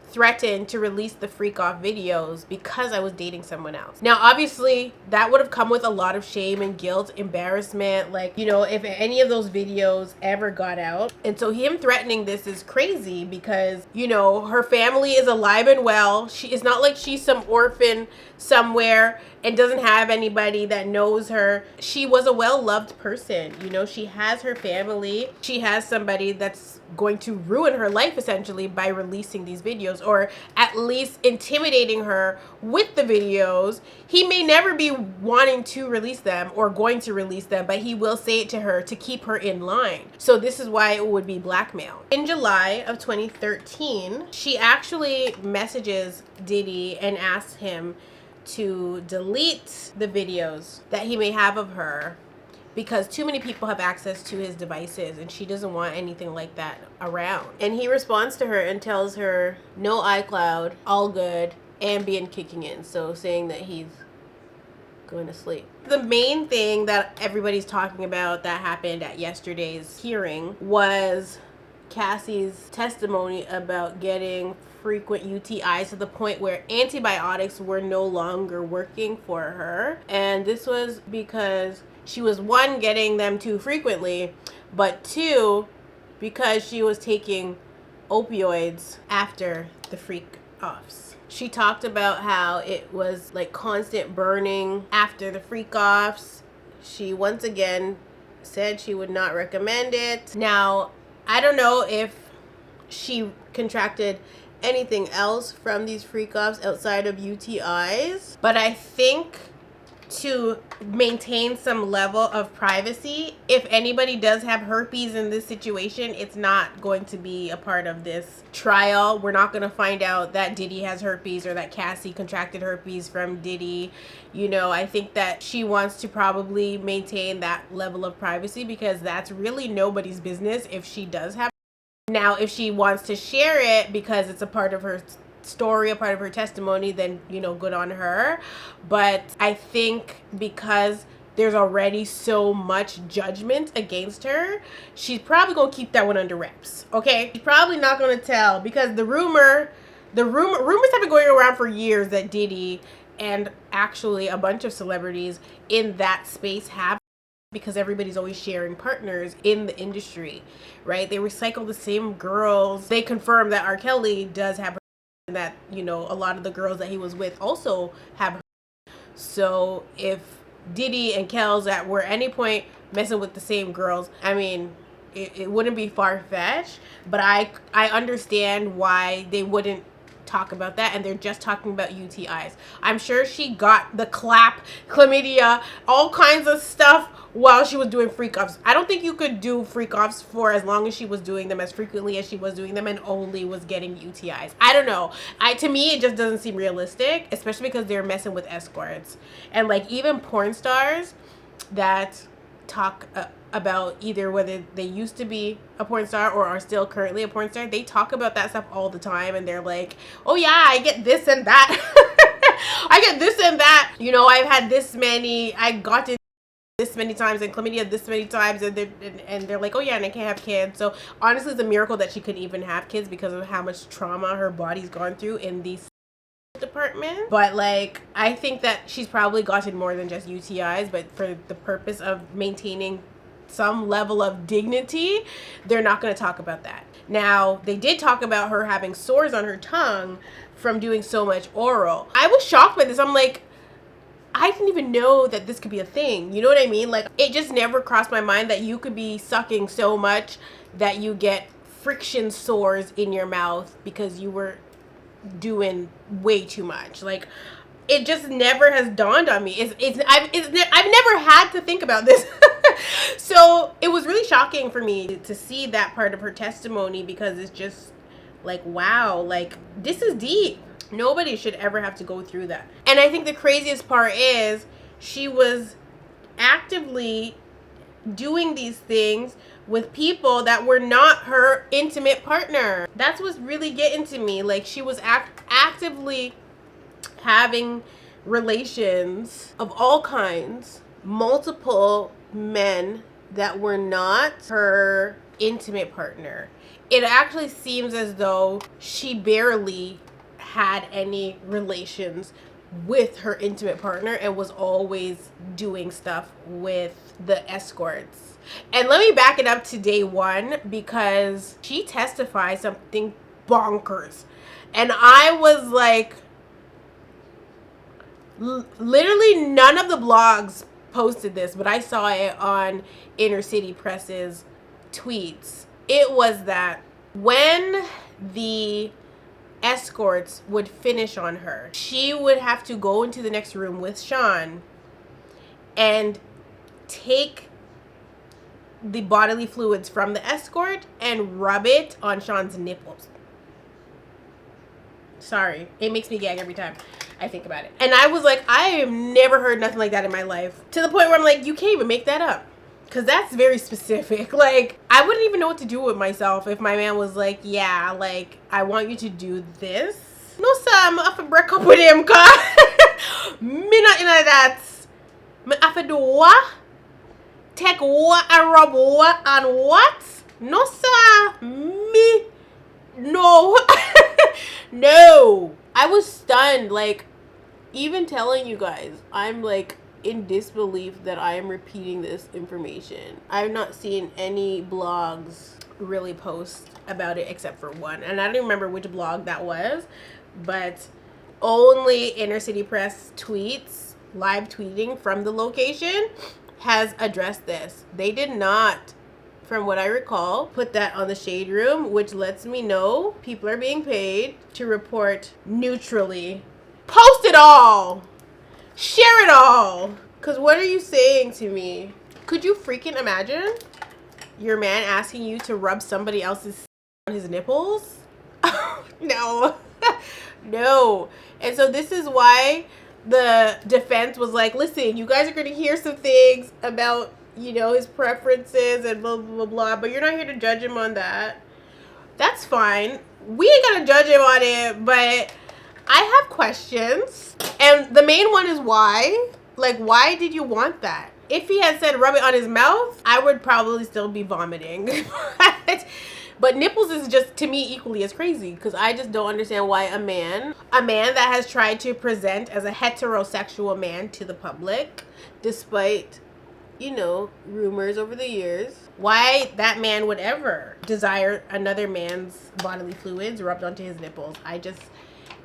threatened to release the freak off videos because I was dating someone else. Now, obviously, that would have come with a lot of shame and guilt, embarrassment, like, you know, if any of those videos ever got out. And so him threatening this is crazy because, you know, her family is alive and well. It's not like she's some orphan somewhere and doesn't have anybody that knows her. She was a well-loved person. You know, she has her family. She has somebody that's going to ruin her life essentially by releasing these videos, or at least intimidating her with the videos. He may never be wanting to release them or going to release them, but he will say it to her to keep her in line. So this is why it would be blackmail. In July of 2013, she actually messages Diddy and asks him to delete the videos that he may have of her because too many people have access to his devices and she doesn't want anything like that around. And he responds to her and tells her no iCloud, all good, ambient kicking in. So saying that he's going to sleep. The main thing that everybody's talking about that happened at yesterday's hearing was Cassie's testimony about getting frequent UTIs to the point where antibiotics were no longer working for her. And this was because she was, one, getting them too frequently, but two, because she was taking opioids after the freak offs. She talked about how it was like constant burning after the freak offs. She once again said she would not recommend it. Now, I don't know if she contracted anything else from these freak-offs outside of UTIs, but I think to maintain some level of privacy, if anybody does have herpes in this situation, it's not going to be a part of this trial. We're not going to find out that Diddy has herpes or that Cassie contracted herpes from Diddy. You know, I think that she wants to probably maintain that level of privacy because that's really nobody's business if she does have. Now, if she wants to share it because it's a part of her story, a part of her testimony, then, you know, good on her. But I think because there's already so much judgment against her, she's probably gonna keep that one under wraps. Okay, she's probably not gonna tell because the rumors have been going around for years that Diddy and actually a bunch of celebrities in that space have, because everybody's always sharing partners in the industry, right? They recycle the same girls. They confirm that R. Kelly does have, and that, you know, a lot of the girls that he was with also have. So if Diddy and Kels at were any point messing with the same girls, I mean, it wouldn't be far-fetched, but I understand why they wouldn't talk about that, and they're just talking about UTIs. I'm sure she got the clap, chlamydia, all kinds of stuff while she was doing freak-offs. I don't think you could do freak-offs for as long as she was doing them, as frequently as she was doing them, and only was getting UTIs. I don't know. To me, it just doesn't seem realistic, especially because they're messing with escorts. And like even porn stars that talk about either whether they used to be a porn star or are still currently a porn star, they talk about that stuff all the time, and they're like, oh yeah, I get this and that. I get this and that. You know, I've had this many, I got it this many times, and chlamydia this many times, and they're like, oh yeah, and I can't have kids. So honestly, it's a miracle that she could even have kids because of how much trauma her body's gone through in these department. But like, I think that she's probably gotten more than just UTIs, but for the purpose of maintaining some level of dignity, they're not going to talk about that. Now, they did talk about her having sores on her tongue from doing so much oral. I was shocked by this. I'm like, I didn't even know that this could be a thing. You know what I mean? Like, it just never crossed my mind that you could be sucking so much that you get friction sores in your mouth because you were doing way too much. Like, it just never has dawned on me. I've never had to think about this. So it was really shocking for me to see that part of her testimony, because it's just like, wow, like, this is deep. Nobody should ever have to go through that. And I think the craziest part is she was actively doing these things with people that were not her intimate partner. That's what's really getting to me. Like, she was actively having relations of all kinds, multiple men that were not her intimate partner. It actually seems as though she barely had any relations with her intimate partner and was always doing stuff with the escorts. And let me back it up to day one, because she testified something bonkers. And I was like, literally none of the blogs posted this, but I saw it on Inner City Press's tweets. It was that when the escorts would finish on her, she would have to go into the next room with Sean and take the bodily fluids from the escort and rub it on Sean's nipples. Sorry, it makes me gag every time I think about it. And I was like, I have never heard nothing like that in my life. To the point where I'm like, you can't even make that up. Because that's very specific. Like, I wouldn't even know what to do with myself if my man was like, yeah, like, I want you to do this. No, sir, I'm have to break up with him, cause me not in that. Me have to do what? Take what and rub what and what? No, sir. Me. No. No. I was stunned. Like, even telling you guys, I'm like in disbelief that I am repeating this information. I've not seen any blogs really post about it except for one. And I don't remember which blog that was, but only Inner City Press tweets, live tweeting from the location. has addressed this. They did not, from what I recall, put that on the Shade Room, which lets me know people are being paid to report neutrally. Post it all! Share it all! Because what are you saying to me? Could you freaking imagine your man asking you to rub somebody else's on his nipples? No. No. And so this is why the defense was like, listen, you guys are going to hear some things about, you know, his preferences and blah, blah, blah, blah, but you're not here to judge him on that. That's fine. We ain't going to judge him on it, but I have questions. And the main one is why? Like, why did you want that? If he had said rub it on his mouth, I would probably still be vomiting. But nipples is just, to me, equally as crazy, because I just don't understand why a man that has tried to present as a heterosexual man to the public, despite, you know, rumors over the years, why that man would ever desire another man's bodily fluids rubbed onto his nipples.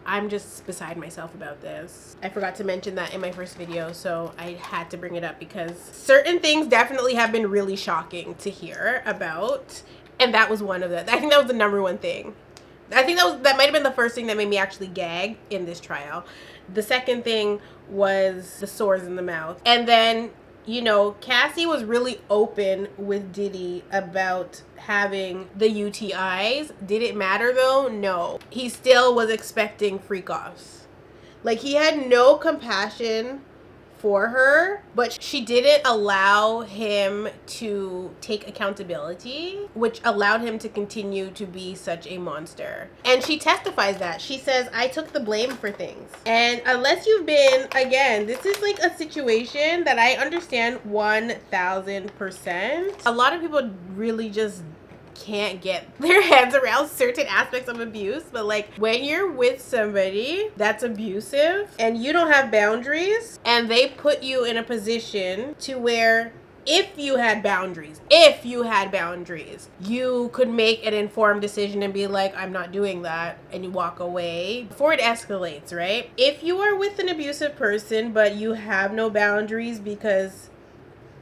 I'm just beside myself about this. I forgot to mention that in my first video, so I had to bring it up because certain things definitely have been really shocking to hear about. And that was one of them. I think that was the number one thing. I think that might have been the first thing that made me actually gag in this trial. The second thing was the sores in the mouth. And then, you know, Cassie was really open with Diddy about having the UTIs. Did it matter though? No. He still was expecting freak-offs. Like, he had no compassion for her, but she didn't allow him to take accountability, which allowed him to continue to be such a monster. And she testifies that. She says, I took the blame for things. And unless you've been, again, this is like a situation that I understand 1000%. A lot of people really just can't get their heads around certain aspects of abuse, but like when you're with somebody that's abusive and you don't have boundaries and they put you in a position to where if you had boundaries, you could make an informed decision and be like, I'm not doing that, and you walk away before it escalates, right? If you are with an abusive person but you have no boundaries because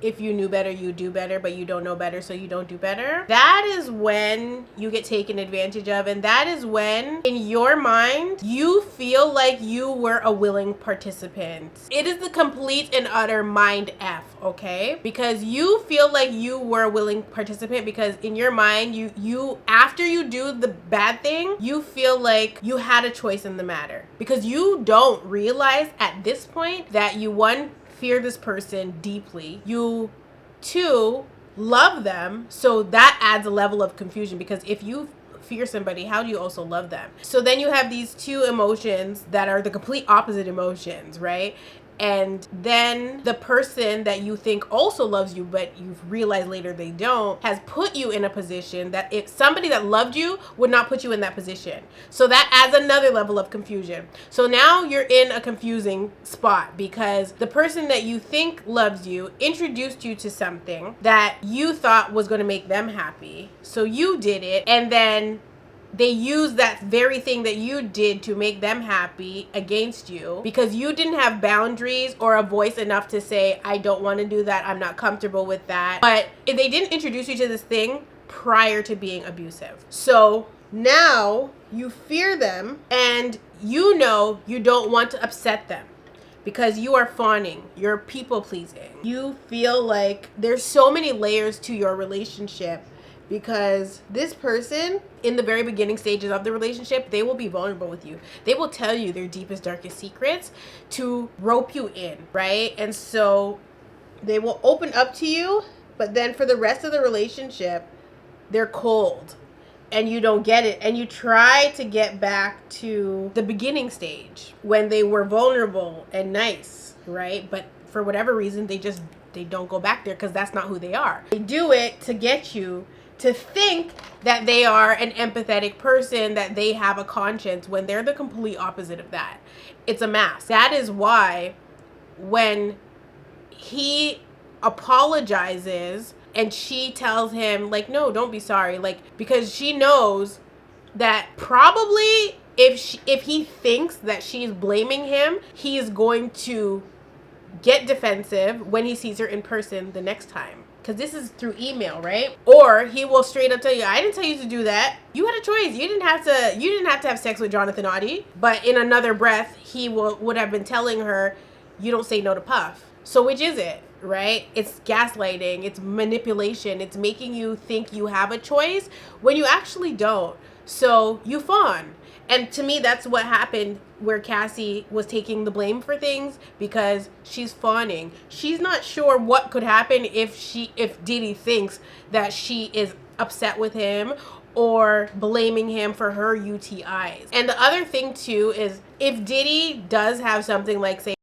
if you knew better, you do better, but you don't know better, so you don't do better. That is when you get taken advantage of, and that is when, in your mind, you feel like you were a willing participant. It is the complete and utter mind F, okay? Because you feel like you were a willing participant because in your mind, you after you do the bad thing, you feel like you had a choice in the matter. Because you don't realize at this point that you, one, fear this person deeply, you two love them, so that adds a level of confusion, because if you fear somebody, how do you also love them? So then you have these two emotions that are the complete opposite emotions, right? And then the person that you think also loves you, but you've realized later they don't, has put you in a position that if somebody that loved you would not put you in that position. So that adds another level of confusion. So now you're in a confusing spot because the person that you think loves you introduced you to something that you thought was going to make them happy. So you did it, and then they use that very thing that you did to make them happy against you because you didn't have boundaries or a voice enough to say, I don't want to do that, I'm not comfortable with that. But if they didn't introduce you to this thing prior to being abusive. So now you fear them and you know you don't want to upset them because you are fawning, you're people pleasing. You feel like there's so many layers to your relationship because this person, in the very beginning stages of the relationship, they will be vulnerable with you. They will tell you their deepest, darkest secrets to rope you in, right? And so they will open up to you, but then for the rest of the relationship, they're cold and you don't get it. And you try to get back to the beginning stage when they were vulnerable and nice, right? But for whatever reason, they don't go back there because that's not who they are. They do it to get you to think that they are an empathetic person, that they have a conscience, when they're the complete opposite of that. It's a mask. That is why when he apologizes and she tells him, like, no, don't be sorry, like, because she knows that probably if he thinks that she's blaming him, he is going to get defensive when he sees her in person the next time. Because this is through email, right? Or he will straight up tell you, I didn't tell you to do that. You had a choice. You didn't have to have sex with Jonathan Audie. But in another breath, he would have been telling her, you don't say no to Puff. So which is it, right? It's gaslighting. It's manipulation. It's making you think you have a choice when you actually don't. So you fawn. And to me, that's what happened where Cassie was taking the blame for things because she's fawning. She's not sure what could happen if Diddy thinks that she is upset with him or blaming him for her UTIs. And the other thing too is if Diddy does have something like, say,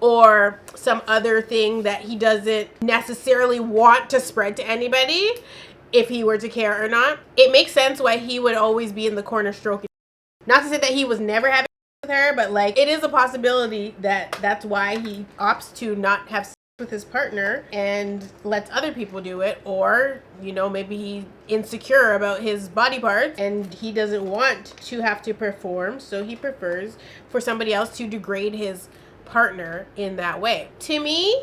or some other thing that he doesn't necessarily want to spread to anybody, if he were to care or not, it makes sense why he would always be in the corner stroking. Not to say that he was never having with her, but like it is a possibility that that's why he opts to not have sex with his partner and lets other people do it. Or, you know, maybe he's insecure about his body parts and he doesn't want to have to perform, so he prefers for somebody else to degrade his partner in that way. To me,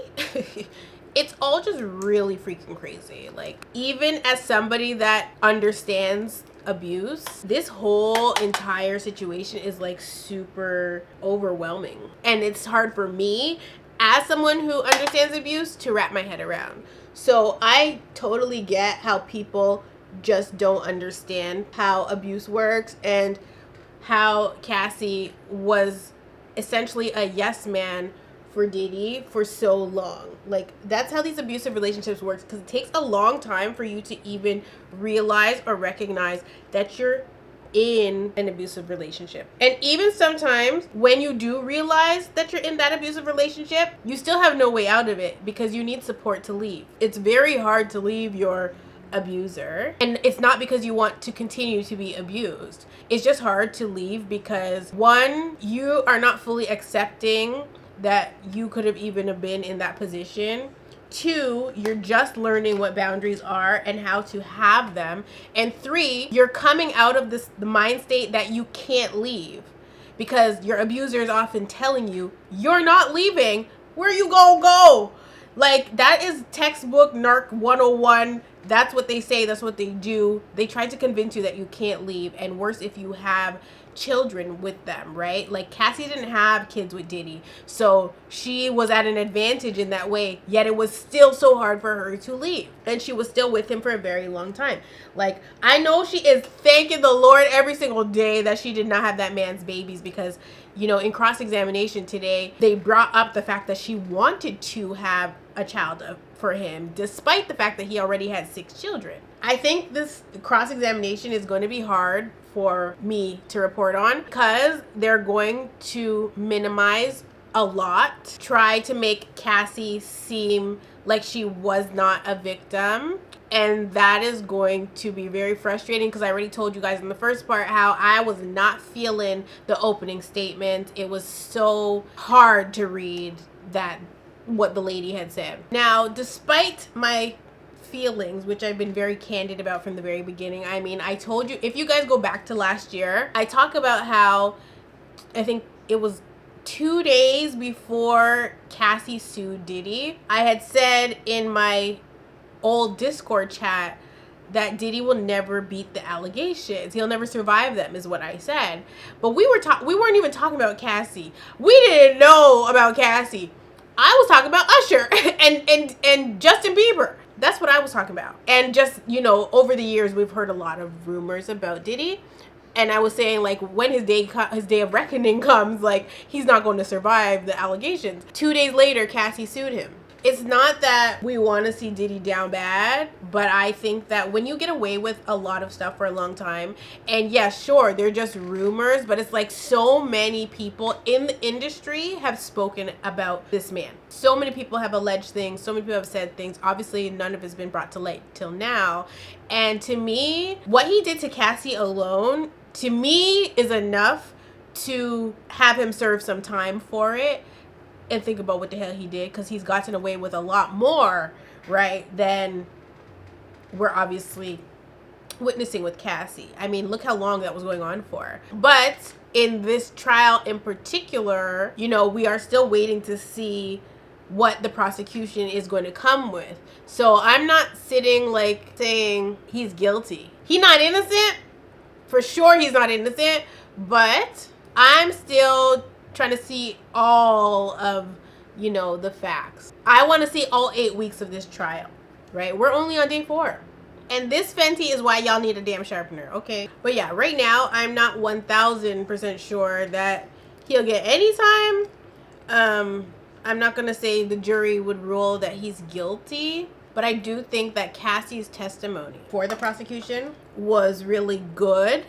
it's all just really freaking crazy. Like, even as somebody that understands abuse, this whole entire situation is like super overwhelming, and it's hard for me as someone who understands abuse to wrap my head around. So I totally get how people just don't understand how abuse works and how Cassie was essentially a yes man for Diddy for so long. Like, that's how these abusive relationships work, because it takes a long time for you to even realize or recognize that you're in an abusive relationship. And even sometimes when you do realize that you're in that abusive relationship, you still have no way out of it because you need support to leave. It's very hard to leave your abuser, and it's not because you want to continue to be abused. It's just hard to leave because, one, you are not fully accepting that you could have even been in that position. Two, you're just learning what boundaries are and how to have them. And three, you're coming out of the mind state that you can't leave because your abuser is often telling you, you're not leaving. Where you gonna go? Like, that is textbook narc 101. That's what they say. That's what they do. They try to convince you that you can't leave. And worse if you have children with them, right? Like, Cassie didn't have kids with Diddy, so she was at an advantage in that way, yet it was still so hard for her to leave, and she was still with him for a very long time. Like, I know she is thanking the Lord every single day that she did not have that man's babies, because, you know, in cross-examination today, they brought up the fact that she wanted to have a child for him, despite the fact that he already had 6 children. I think this cross-examination is going to be hard for me to report on because they're going to minimize a lot, try to make Cassie seem like she was not a victim. And that is going to be very frustrating because I already told you guys in the first part how I was not feeling the opening statement. It was so hard to read what the lady had said. Now, despite my feelings, which I've been very candid about from the very beginning. I mean, I told you, if you guys go back to last year, I talk about how I think it was 2 days before Cassie sued Diddy, I had said in my old Discord chat that Diddy will never beat the allegations. He'll never survive them, is what I said. But we weren't even talking about Cassie. We didn't know about Cassie. I was talking about Usher and Justin Bieber. That's what I was talking about. And just, you know, over the years, we've heard a lot of rumors about Diddy. And I was saying, like, when his day of reckoning comes, like, he's not going to survive the allegations. 2 days later, Cassie sued him. It's not that we want to see Diddy down bad, but I think that when you get away with a lot of stuff for a long time, and yeah, sure, they're just rumors, but it's like so many people in the industry have spoken about this man. So many people have alleged things, so many people have said things. Obviously, none of it's been brought to light till now. And to me, what he did to Cassie alone, to me, is enough to have him serve some time for it and think about what the hell he did, because he's gotten away with a lot more, right, than we're obviously witnessing with Cassie. I mean, look how long that was going on for. But in this trial in particular, you know, we are still waiting to see what the prosecution is going to come with. So I'm not sitting like saying he's guilty. He's not innocent. For sure he's not innocent. But I'm still trying to see all of, you know, the facts. I want to see all 8 weeks of this trial, right? We're only on day 4. And this Fenty is why y'all need a damn sharpener, okay? But yeah, right now, I'm not 1000% sure that he'll get any time. I'm not going to say the jury would rule that he's guilty, but I do think that Cassie's testimony for the prosecution was really good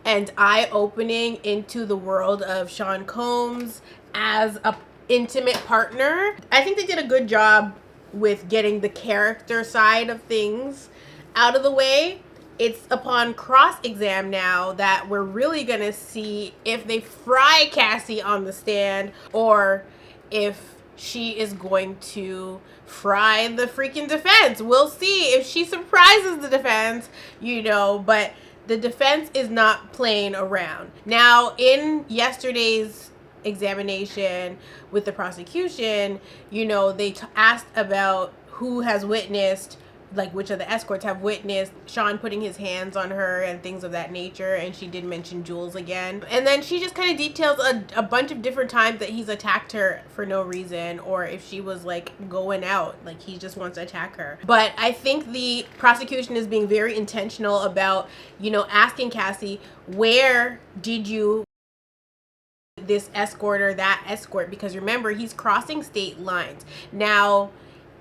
and eye-opening into the world of Sean Combs as a intimate partner. I think they did a good job with getting the character side of things out of the way. It's upon cross-exam now that we're really gonna see if they fry Cassie on the stand or if she is going to fry the freaking defense. We'll see if she surprises the defense, you know, but the defense is not playing around. Now, in yesterday's examination with the prosecution, you know, they asked about who has witnessed, like which of the escorts have witnessed Sean putting his hands on her and things of that nature, and she did mention Jules again. And then she just kind of details a bunch of different times that he's attacked her for no reason, or if she was like going out, like he just wants to attack her. But I think the prosecution is being very intentional about, you know, asking Cassie, where did you this escort or that escort? Because remember, he's crossing state lines. Now,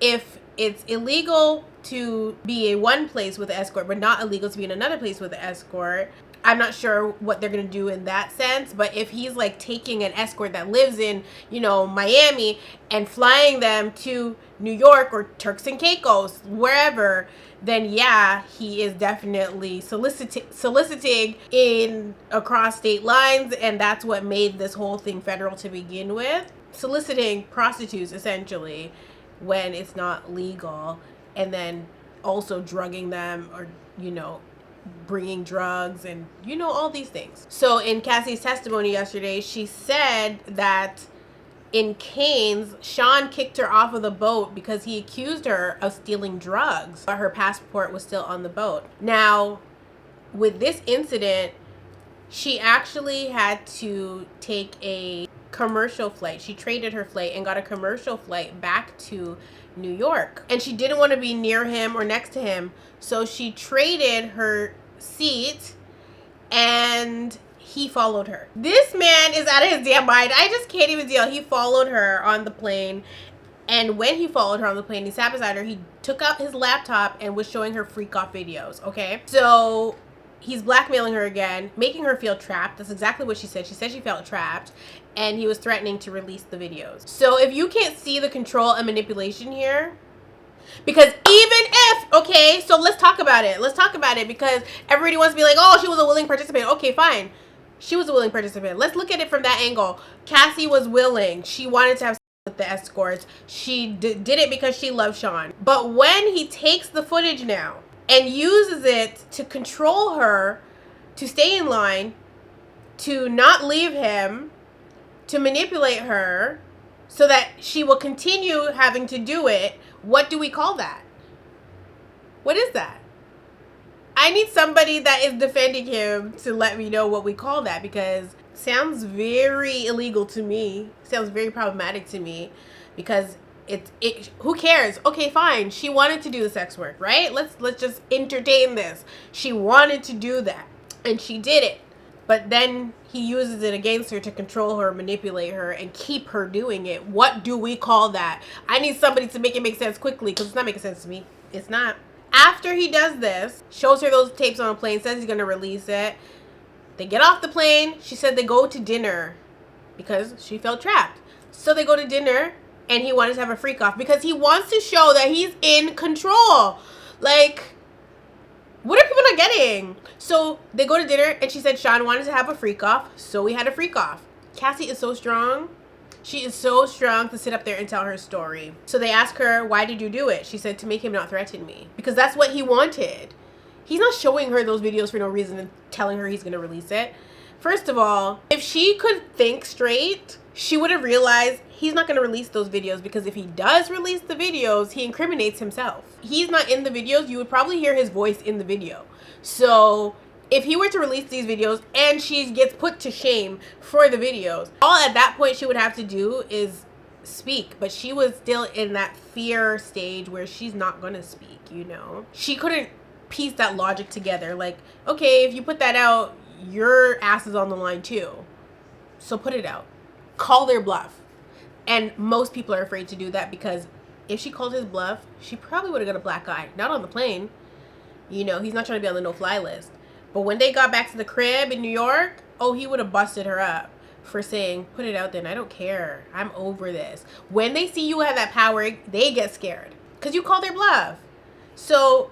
if it's illegal to be in one place with an escort but not illegal to be in another place with an escort, I'm not sure what they're gonna do in that sense. But if he's like taking an escort that lives in, you know, Miami and flying them to New York or Turks and Caicos, wherever, then yeah, he is definitely soliciting in across state lines, and that's what made this whole thing federal to begin with. Soliciting prostitutes, essentially, when it's not legal, and then also drugging them, or, you know, bringing drugs and, you know, all these things. So in Cassie's testimony yesterday, she said that in Cairns, Sean kicked her off of the boat because he accused her of stealing drugs, but her passport was still on the boat. Now, with this incident, she actually had to take a commercial flight. She traded her flight and got a commercial flight back to New York. And she didn't want to be near him or next to him, so she traded her seat and he followed her. This man is out of his damn mind. I just can't even deal. He followed her on the plane, and when he followed her on the plane, he sat beside her, he took out his laptop and was showing her freak off videos, okay? So he's blackmailing her again, making her feel trapped. That's exactly what she said. She said she felt trapped, and he was threatening to release the videos. So if you can't see the control and manipulation here, because even if, okay, so let's talk about it. Let's talk about it, because everybody wants to be like, oh, she was a willing participant. Okay, fine. She was a willing participant. Let's look at it from that angle. Cassie was willing. She wanted to have sex with the escorts. She did it because she loved Sean. But when he takes the footage now and uses it to control her, to stay in line, to not leave him, to manipulate her so that she will continue having to do it, what do we call that? What is that? I need somebody that is defending him to let me know what we call that, because it sounds very illegal to me. It sounds very problematic to me, because who cares? Okay, fine. She wanted to do the sex work, right? Let's just entertain this. She wanted to do that, and she did it. But then he uses it against her to control her, manipulate her, and keep her doing it. What do we call that? I need somebody to make it make sense quickly, because it's not making sense to me. It's not. After he does this, shows her those tapes on a plane, says he's going to release it. They get off the plane. She said they go to dinner because she felt trapped. So they go to dinner, and he wanted to have a freak off because he wants to show that he's in control. Like, what are people not getting? So they go to dinner, and she said Sean wanted to have a freak off, so we had a freak off. Cassie is so strong. She is so strong to sit up there and tell her story. So they ask her, why did you do it? She said, to make him not threaten me. Because that's what he wanted. He's not showing her those videos for no reason and telling her he's going to release it. First of all, if she could think straight, she would have realized he's not going to release those videos, because if he does release the videos, he incriminates himself. He's not in the videos. You would probably hear his voice in the video. So if he were to release these videos and she gets put to shame for the videos, all at that point she would have to do is speak. But she was still in that fear stage where she's not going to speak, you know. She couldn't piece that logic together. Like, okay, if you put that out, your ass is on the line too. So put it out. Call their bluff. And most people are afraid to do that, because if she called his bluff, she probably would have got a black eye. Not on the plane. You know, he's not trying to be on the no-fly list. But when they got back to the crib in New York, oh, he would have busted her up for saying, put it out then. I don't care. I'm over this. When they see you have that power, they get scared, because you call their bluff. So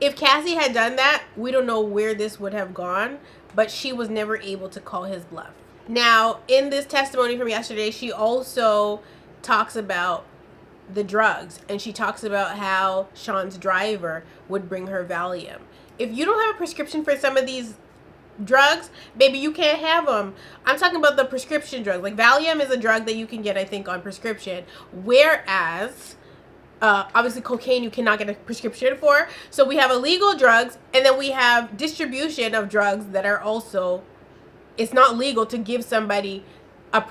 if Cassie had done that, we don't know where this would have gone, but she was never able to call his bluff. Now, in this testimony from yesterday, she also talks about the drugs, and she talks about how Sean's driver would bring her Valium. If you don't have a prescription for some of these drugs, baby, you can't have them. I'm talking about the prescription drugs. Like, Valium is a drug that you can get, I think, on prescription, whereas obviously cocaine you cannot get a prescription for. So we have illegal drugs, and then we have distribution of drugs that are also, it's not legal to give somebody a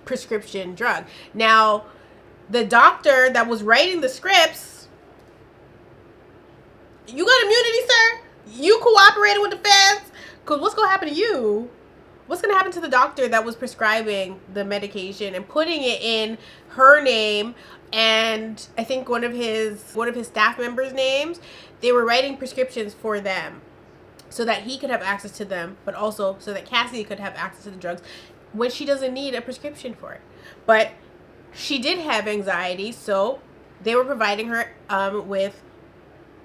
prescription drug. Now, the doctor that was writing the scripts, you got immunity, sir? You cooperated with the feds? Because what's going to happen to you? What's going to happen to the doctor that was prescribing the medication and putting it in her name, and I think one of his staff members' names? They were writing prescriptions for them so that he could have access to them, but also so that Cassie could have access to the drugs when she doesn't need a prescription for it. But she did have anxiety, so they were providing her with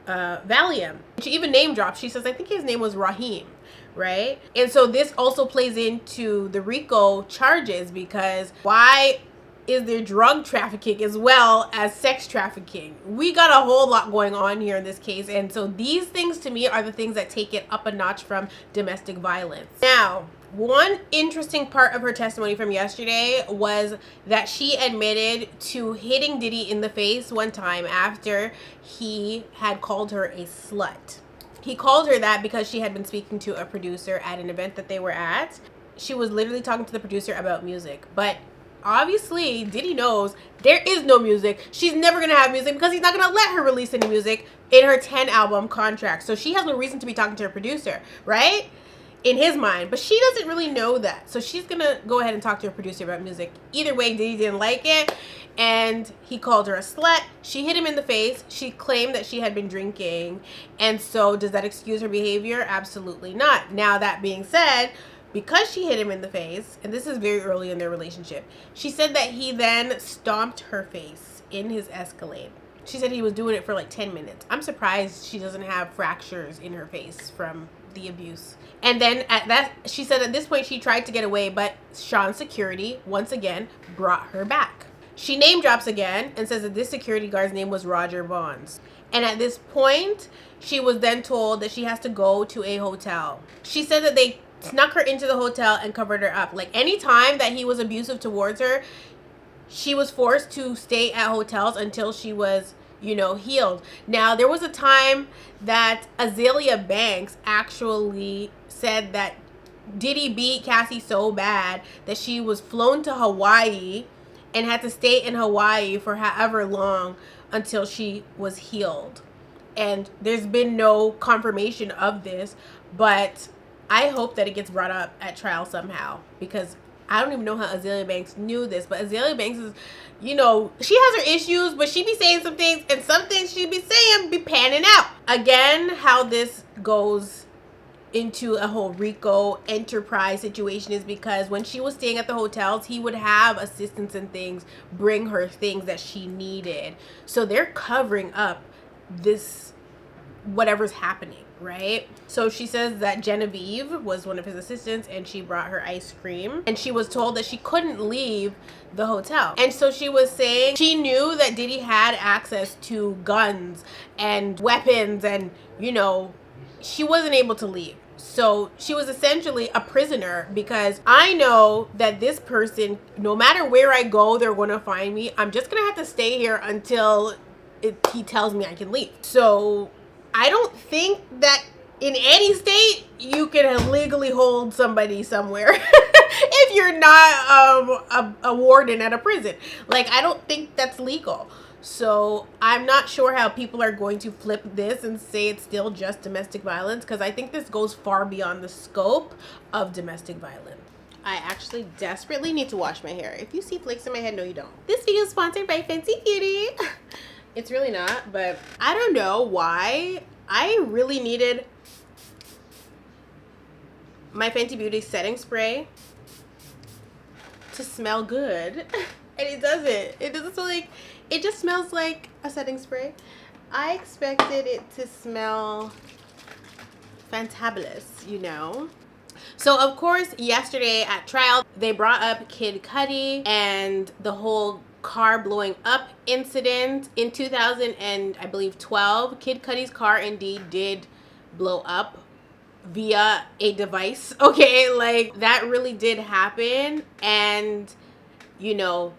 Valium. She even name dropped. She says, I think his name was Raheem, right? And so this also plays into the RICO charges, because why is there drug trafficking as well as sex trafficking? We got a whole lot going on here in this case. And so these things to me are the things that take it up a notch from domestic violence. Now, one interesting part of her testimony from yesterday was that she admitted to hitting Diddy in the face one time after he had called her a slut. He called her that because she had been speaking to a producer at an event that they were at. She was literally talking to the producer about music, but obviously Diddy knows there is no music. She's never gonna have music because he's not gonna let her release any music in her 10-album contract. So she has no reason to be talking to her producer, right? In his mind. But she doesn't really know that. So she's gonna go ahead and talk to her producer about music. Either way, Diddy didn't like it, and he called her a slut. She hit him in the face. She claimed that she had been drinking. And so does that excuse her behavior? Absolutely not. Now, that being said, because she hit him in the face, and this is very early in their relationship, she said that he then stomped her face in his Escalade. She said he was doing it for like 10 minutes. I'm surprised she doesn't have fractures in her face from the abuse. And then she said at this point she tried to get away, but Sean's security once again brought her back. She name drops again and says that this security guard's name was Roger Bonds. And at this point, she was then told that she has to go to a hotel. She said that they snuck her into the hotel and covered her up. Like, any time that he was abusive towards her, she was forced to stay at hotels until she was, you know, healed. Now, there was a time that Azalea Banks actually said that Diddy beat Cassie so bad that she was flown to Hawaii and had to stay in Hawaii for however long until she was healed. And there's been no confirmation of this, but I hope that it gets brought up at trial somehow, because I don't even know how Azalea Banks knew this, but Azalea Banks is, you know, she has her issues, but she be saying some things, and some things she be saying be panning out. Again, how this goes into a whole RICO enterprise situation is because when she was staying at the hotels, he would have assistants and things bring her things that she needed. So they're covering up this, whatever's happening, right? So she says that Genevieve was one of his assistants and she brought her ice cream, and she was told that she couldn't leave the hotel. And so she was saying she knew that Diddy had access to guns and weapons, and, you know, she wasn't able to leave. So she was essentially a prisoner, because I know that this person, no matter where I go, they're going to find me. I'm just going to have to stay here until he tells me I can leave. So I don't think that in any state you can legally hold somebody somewhere if you're not a warden at a prison. Like, I don't think that's legal. So I'm not sure how people are going to flip this and say it's still just domestic violence, because I think this goes far beyond the scope of domestic violence. I actually desperately need to wash my hair. If you see flakes in my head, no you don't. This video is sponsored by Fenty Beauty. It's really not, but I don't know why. I really needed my Fenty Beauty setting spray to smell good. And it doesn't. It doesn't smell like, it just smells like a setting spray. I expected it to smell fantabulous, you know? So of course, yesterday at trial, they brought up Kid Cudi and the whole car blowing up incident in 2012. Kid Cudi's car indeed did blow up via a device. Okay, like that really did happen. And you know,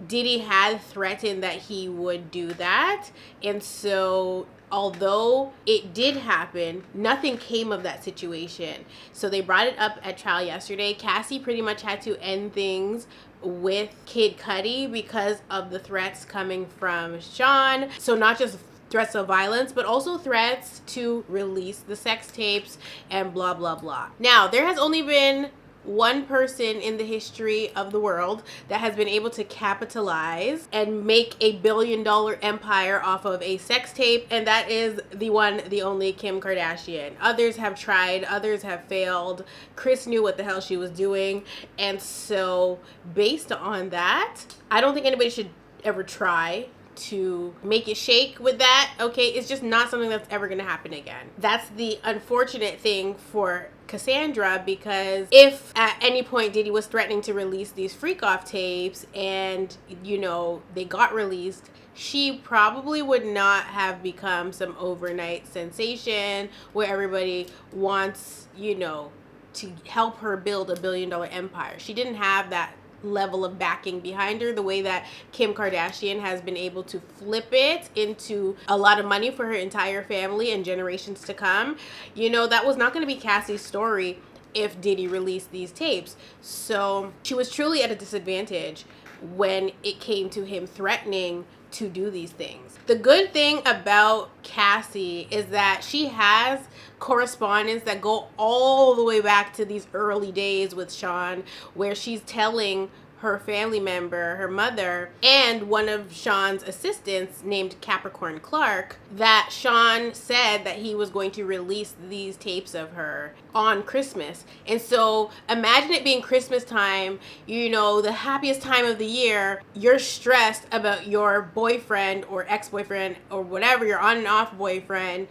Diddy had threatened that he would do that. And so although it did happen, nothing came of that situation. So they brought it up at trial yesterday. Cassie pretty much had to end things with Kid Cudi because of the threats coming from Sean. So not just threats of violence, but also threats to release the sex tapes and blah, blah, blah. Now, there has only been one person in the history of the world that has been able to capitalize and make $1 billion empire off of a sex tape, and that is the one, the only Kim Kardashian. Others have tried, others have failed. Kris knew what the hell she was doing, and so based on that, I don't think anybody should ever try to make it shake with that. Okay, it's just not something that's ever gonna happen again. That's the unfortunate thing for Cassandra, because if at any point Diddy was threatening to release these freak off tapes and, you know, they got released, she probably would not have become some overnight sensation where everybody wants, you know, to help her build $1 billion empire. She didn't have that level of backing behind her the way that Kim Kardashian has been able to flip it into a lot of money for her entire family and generations to come. You know, that was not going to be Cassie's story if Diddy released these tapes. So she was truly at a disadvantage when it came to him threatening to do these things. The good thing about Cassie is that she has correspondence that go all the way back to these early days with Sean, where she's telling her family member, her mother, and one of Sean's assistants named Capricorn Clark, that Sean said that he was going to release these tapes of her on Christmas. And so imagine it being Christmas time, you know, the happiest time of the year. You're stressed about your boyfriend or ex-boyfriend or whatever, your on and off boyfriend,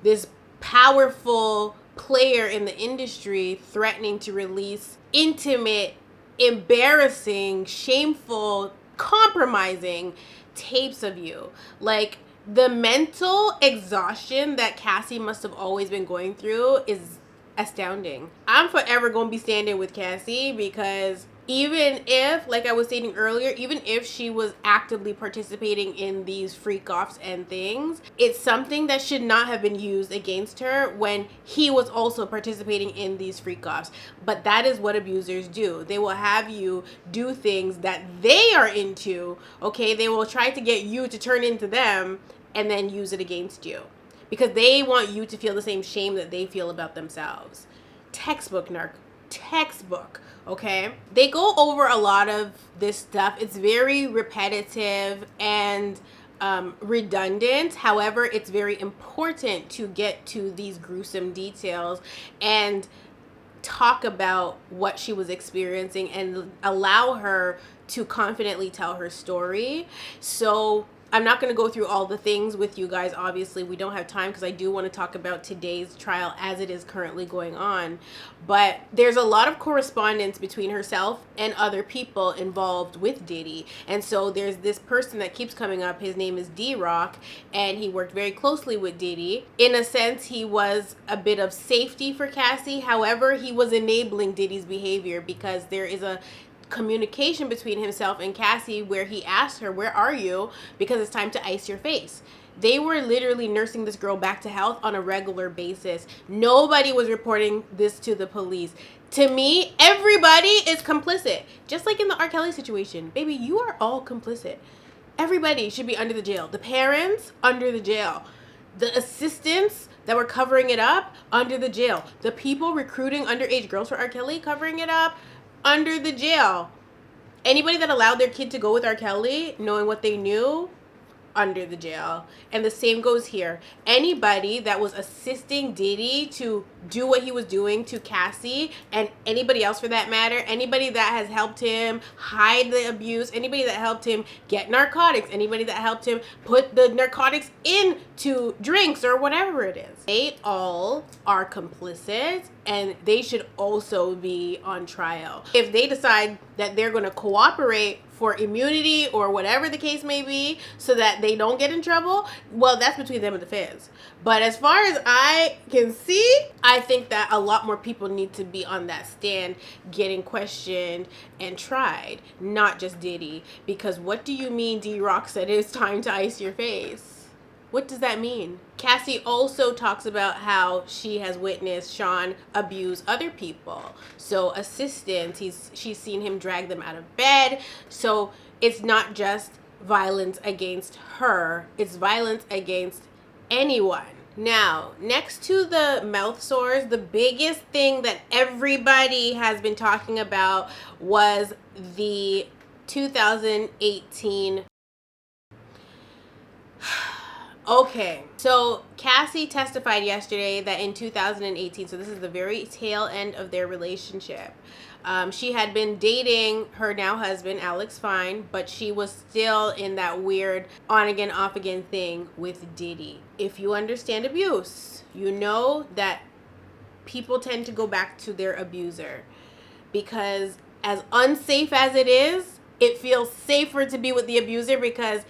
this powerful player in the industry threatening to release intimate, embarrassing, shameful, compromising tapes of you. Like, the mental exhaustion that Cassie must have always been going through is astounding. I'm forever going to be standing with Cassie, because even if, like I was stating earlier, even if she was actively participating in these freak offs and things, it's something that should not have been used against her when he was also participating in these freak offs. But that is what abusers do. They will have you do things that they are into, okay? They will try to get you to turn into them and then use it against you, because they want you to feel the same shame that they feel about themselves. Textbook narc. Textbook. Okay, they go over a lot of this stuff. It's very repetitive and redundant. However, it's very important to get to these gruesome details and talk about what she was experiencing and allow her to confidently tell her story. So I'm not going to go through all the things with you guys. Obviously, we don't have time because I do want to talk about today's trial as it is currently going on. But there's a lot of correspondence between herself and other people involved with Diddy. And so there's this person that keeps coming up. His name is D-Rock, and he worked very closely with Diddy. In a sense, he was a bit of safety for Cassie. However, he was enabling Diddy's behavior because there is a communication between himself and Cassie where he asked her, "Where are you? Because it's time to ice your face." They were literally nursing this girl back to health on a regular basis. Nobody was reporting this to the police. To me, everybody is complicit. Just like in the R. Kelly situation. Baby, you are all complicit. Everybody should be under the jail. The parents, under the jail. The assistants that were covering it up, under the jail. The people recruiting underage girls for R. Kelly, covering it up, under the jail. Anybody that allowed their kid to go with R. Kelly, knowing what they knew, under the jail. And the same goes here. Anybody that was assisting Diddy to do what he was doing to Cassie, and anybody else for that matter, anybody that has helped him hide the abuse, anybody that helped him get narcotics, anybody that helped him put the narcotics into drinks or whatever it is, they all are complicit, and they should also be on trial. If they decide that they're going to cooperate for immunity or whatever the case may be so that they don't get in trouble, well, that's between them and the feds. But as far as I can see, I think that a lot more people need to be on that stand getting questioned and tried, not just Diddy. Because what do you mean D-Rock said it's time to ice your face? What does that mean? Cassie also talks about how she has witnessed Sean abuse other people. So assistants, she's seen him drag them out of bed. So it's not just violence against her, it's violence against anyone. Now, next to the mouth sores, the biggest thing that everybody has been talking about was the 2018. Okay, so Cassie testified yesterday that in 2018, so this is the very tail end of their relationship, she had been dating her now husband, Alex Fine, but she was still in that weird on again, off again thing with Diddy. If you understand abuse, you know that people tend to go back to their abuser because as unsafe as it is, it feels safer to be with the abuser because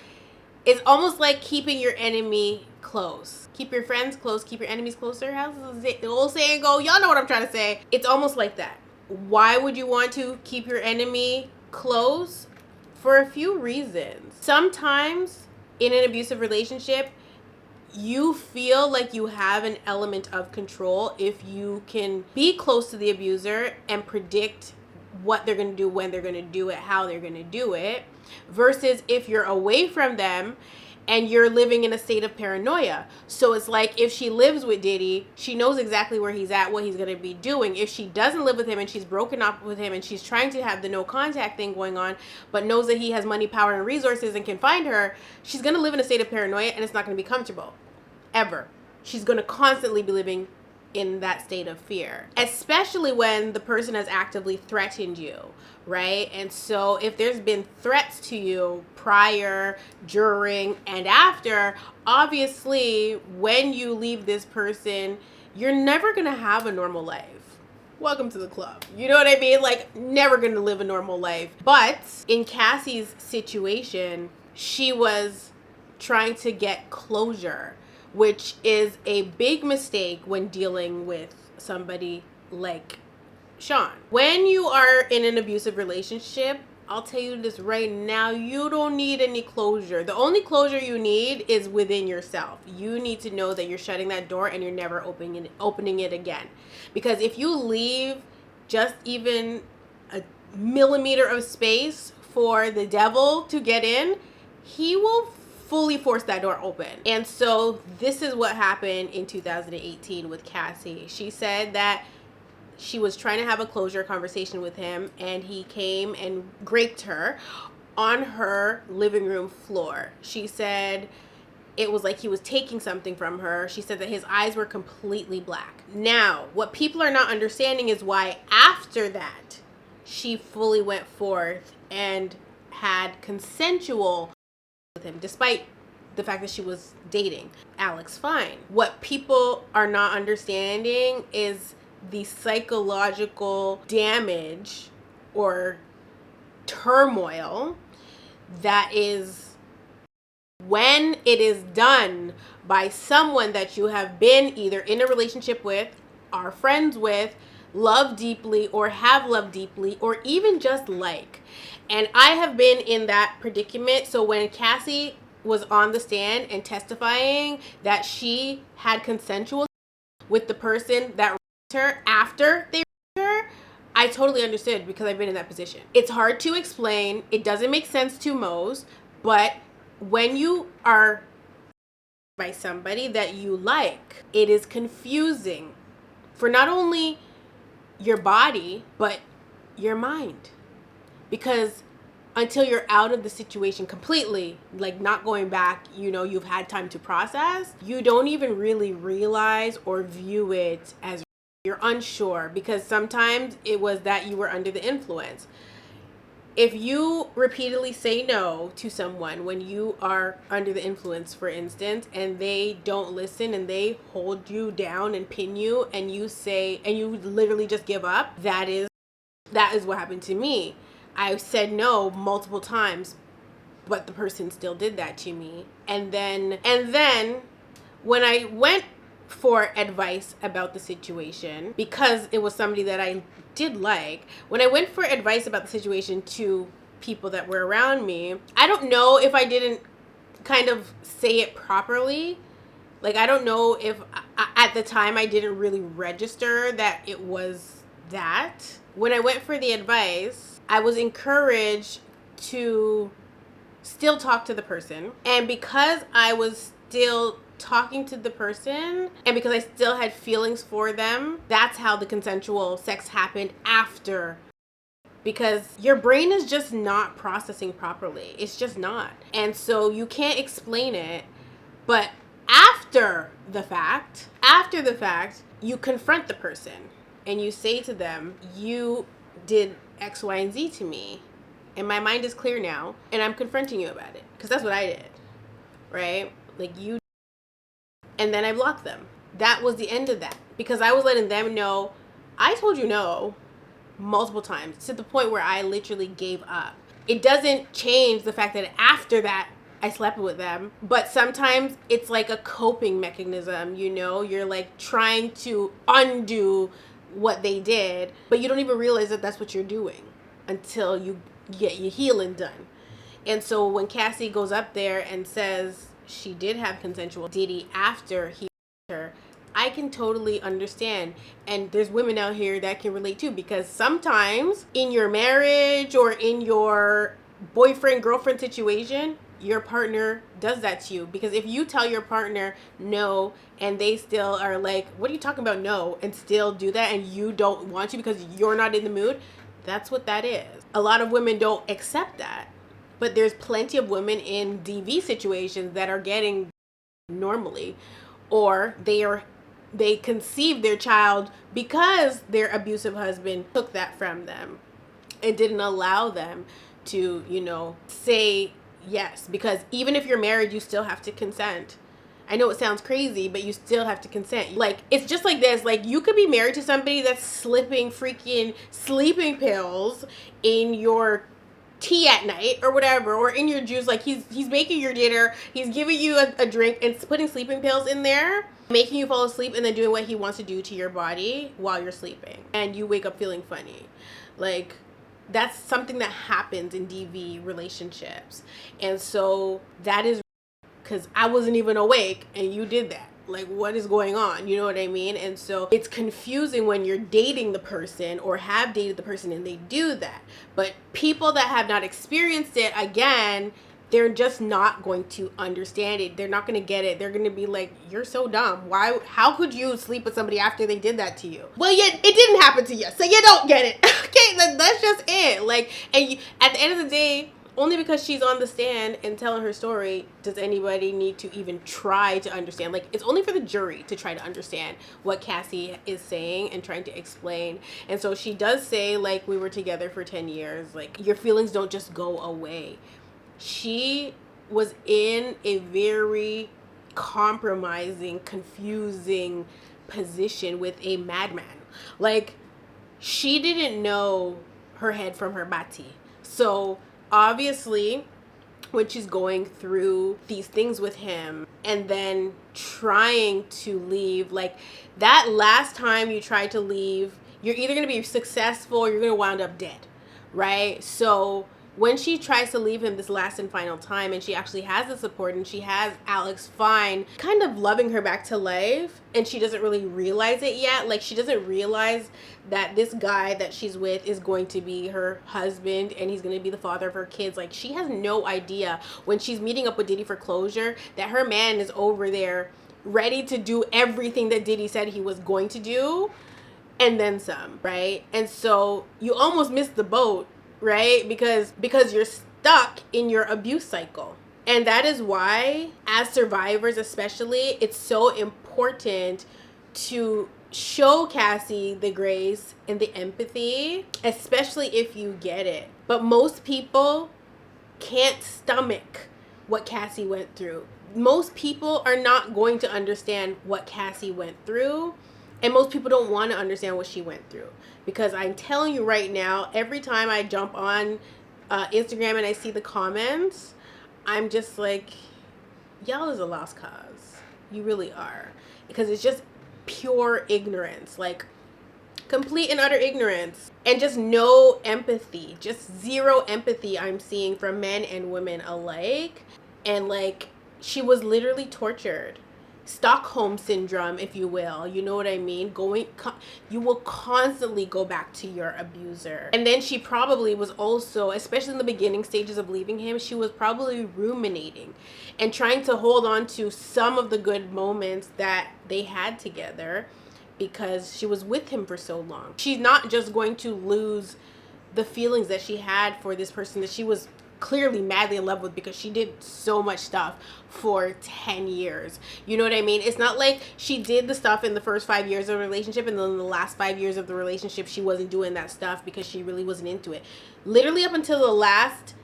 it's almost like keeping your enemy close. Keep your friends close, keep your enemies closer. How's the old saying go? Y'all know what I'm trying to say. It's almost like that. Why would you want to keep your enemy close? For a few reasons. Sometimes in an abusive relationship, you feel like you have an element of control if you can be close to the abuser and predict what they're going to do, when they're going to do it, how they're going to do it, versus if you're away from them and you're living in a state of paranoia. So it's like if she lives with Diddy, she knows exactly where he's at, what he's going to be doing. If she doesn't live with him and she's broken up with him and she's trying to have the no contact thing going on, but knows that he has money, power, and resources and can find her, she's going to live in a state of paranoia and it's not going to be comfortable. Ever. She's going to constantly be living in that state of fear, especially when the person has actively threatened you, right? And so if there's been threats to you prior, during, and after, obviously when you leave this person, you're never gonna have a normal life. Welcome to the club. You know what I mean? Like, never gonna live a normal life. But in Cassie's situation, she was trying to get closure, which is a big mistake when dealing with somebody like Sean. When you are in an abusive relationship, I'll tell you this right now, you don't need any closure. The only closure you need is within yourself. You need to know that you're shutting that door and you're never opening it again. Because if you leave just even a millimeter of space for the devil to get in, he will fully force that door open. And so this is what happened in 2018 with Cassie. She said that she was trying to have a closure conversation with him and he came and raped her on her living room floor. She said it was like he was taking something from her. She said that his eyes were completely black. Now, what people are not understanding is why after that, she fully went forth and had consensual with him, despite the fact that she was dating Alex. Fine. What people are not understanding is the psychological damage or turmoil that is when it is done by someone that you have been either in a relationship with, are friends with, love deeply, or have loved deeply, or even just like. And I have been in that predicament. So when Cassie was on the stand and testifying that she had consensual with the person that raped her after they raped her, I totally understood because I've been in that position. It's hard to explain. It doesn't make sense to most, but when you are by somebody that you like, it is confusing for not only your body, but your mind. Because until you're out of the situation completely, like not going back, you've had time to process, you don't even really realize or view it as you're unsure, because sometimes it was that you were under the influence. If you repeatedly say no to someone when you are under the influence, for instance, and they don't listen and they hold you down and pin you, and you literally just give up, that is what happened to me. I said no multiple times, but the person still did that to me. And then when I went for advice about the situation, because it was somebody that I did like, when I went for advice about the situation to people that were around me, I don't know if I didn't kind of say it properly. Like, I don't know if at the time I didn't really register that it was that. When I went for the advice, I was encouraged to still talk to the person. And because I was still talking to the person, and because I still had feelings for them, that's how the consensual sex happened after. Because your brain is just not processing properly. It's just not. And so you can't explain it. But after the fact, you confront the person and you say to them, you did X, Y, and Z to me. And my mind is clear now, and I'm confronting you about it. Because that's what I did. Right? Like, you. And then I blocked them. That was the end of that. Because I was letting them know, I told you no multiple times, to the point where I literally gave up. It doesn't change the fact that after that, I slept with them. But sometimes it's like a coping mechanism, You're like trying to undo what they did, but you don't even realize that that's what you're doing until you get your healing done. And so when Cassie goes up there and says she did have consensual Diddy after he her, I can totally understand. And there's women out here that can relate too, because sometimes in your marriage or in your boyfriend girlfriend situation, your partner does that to you. Because if you tell your partner no and they still are like, what are you talking about, no, and still do that, and you don't want to because you're not in the mood, that's what that is. A lot of women don't accept that. But there's plenty of women in DV situations that are getting normally, or they conceived their child because their abusive husband took that from them. It didn't allow them to, say yes. Because even if you're married, you still have to consent. I know it sounds crazy, but you still have to consent. Like, it's just like this. Like, you could be married to somebody that's slipping freaking sleeping pills in your tea at night or whatever, or in your juice. Like, he's making your dinner, he's giving you a drink and putting sleeping pills in there, making you fall asleep, and then doing what he wants to do to your body while you're sleeping, and you wake up feeling funny. Like, that's something that happens in DV relationships. And so that is because I wasn't even awake and you did that. Like, what is going on? You know what I mean? And so it's confusing when you're dating the person or have dated the person and they do that. But people that have not experienced it, again, they're just not going to understand it. They're not going to get it. They're going to be like, you're so dumb. Why? How could you sleep with somebody after they did that to you? Well, yeah, it didn't happen to you, so you don't get it. Okay, that's just it. Like, and at the end of the day, only because she's on the stand and telling her story does anybody need to even try to understand. Like, it's only for the jury to try to understand what Cassie is saying and trying to explain. And so she does say, like, we were together for 10 years. Like, your feelings don't just go away. She was in a very compromising, confusing position with a madman. Like, she didn't know her head from her bati. So obviously, when she's going through these things with him and then trying to leave, like that last time you tried to leave, you're either going to be successful or you're going to wind up dead, right? So when she tries to leave him this last and final time, and she actually has the support, and she has Alex Fine kind of loving her back to life, and she doesn't really realize it yet. Like, she doesn't realize that this guy that she's with is going to be her husband, and he's going to be the father of her kids. Like, she has no idea when she's meeting up with Diddy for closure that her man is over there ready to do everything that Diddy said he was going to do, and then some, right? And so you almost miss the boat, right? Because you're stuck in your abuse cycle. And that is why, as survivors especially, it's so important to show Cassie the grace and the empathy, especially if you get it. But most people can't stomach what Cassie went through. Most people are not going to understand what Cassie went through. And most people don't want to understand what she went through. Because I'm telling you right now, every time I jump on Instagram and I see the comments, I'm just like, y'all is a lost cause. You really are. Because it's just pure ignorance. Like, complete and utter ignorance. And just no empathy. Just zero empathy I'm seeing from men and women alike. And like, she was literally tortured. Stockholm syndrome, if you will. You know what I mean? You will constantly go back to your abuser. And then she probably was also, especially in the beginning stages of leaving him, she was probably ruminating and trying to hold on to some of the good moments that they had together because she was with him for so long. She's not just going to lose the feelings that she had for this person that she was clearly madly in love with because she did so much stuff for 10 years. You know what I mean? It's not like she did the stuff in the first 5 years of the relationship and then the last 5 years of the relationship she wasn't doing that stuff because she really wasn't into it. Literally up until the last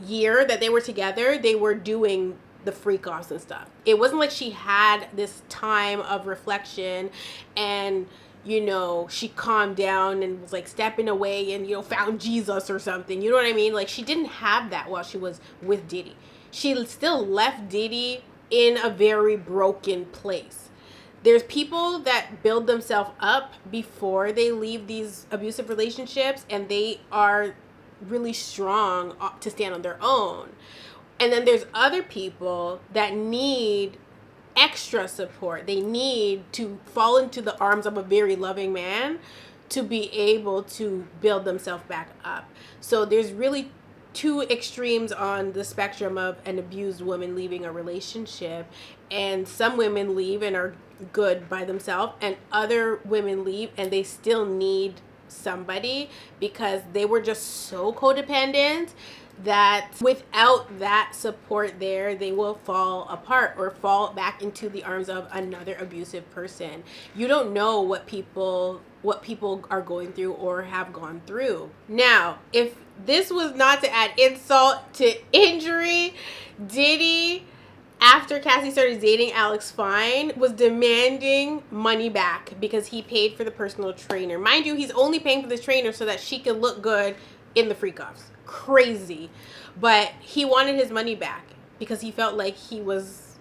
year that they were together, they were doing the freak offs and stuff. It wasn't like she had this time of reflection and, you know, she calmed down and was like stepping away and, you know, found Jesus or something. You know what I mean? Like, she didn't have that while she was with Diddy. She still left Diddy in a very broken place. There's people that build themselves up before they leave these abusive relationships and they are really strong to stand on their own. And then there's other people that need extra support. They need to fall into the arms of a very loving man to be able to build themselves back up. So there's really two extremes on the spectrum of an abused woman leaving a relationship. And some women leave and are good by themselves, and other women leave and they still need somebody because they were just so codependent that without that support there, they will fall apart or fall back into the arms of another abusive person. You don't know what people are going through or have gone through. Now, if this was not to add insult to injury, Diddy, after Cassie started dating Alex Fine, was demanding money back because he paid for the personal trainer. Mind you, he's only paying for this trainer so that she can look good in the freak offs. Crazy. But he wanted his money back because he felt like he was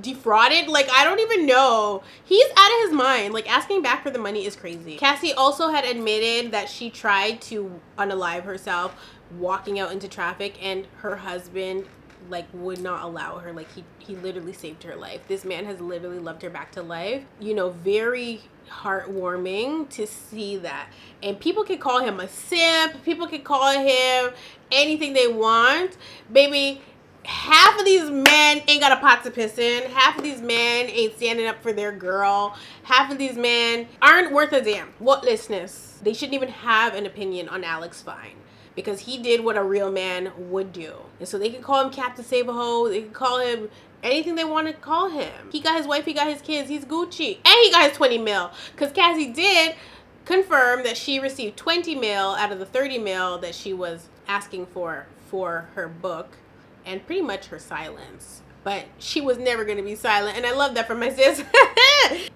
defrauded. Like, I don't even know. He's out of his mind. Like, asking back for the money is crazy. Cassie also had admitted that she tried to unalive herself walking out into traffic, and her husband like would not allow her. Like, he literally saved her life. This man has literally loved her back to life. You know, very heartwarming to see that. And people can call him a simp, people can call him anything they want. Baby, half of these men ain't got a pot to piss in. Half of these men ain't standing up for their girl. Half of these men aren't worth a damn. What listeners? They shouldn't even have an opinion on Alex Fine, because he did what a real man would do. And so they can call him Captain Save-A-Ho. They can call him anything they want to call him. He got his wife, he got his kids, he's Gucci. And he got his 20 mil. Because Cassie did confirm that she received 20 mil out of the 30 mil that she was asking for her book. and pretty much her silence. But she was never going to be silent, and I love that from my sis.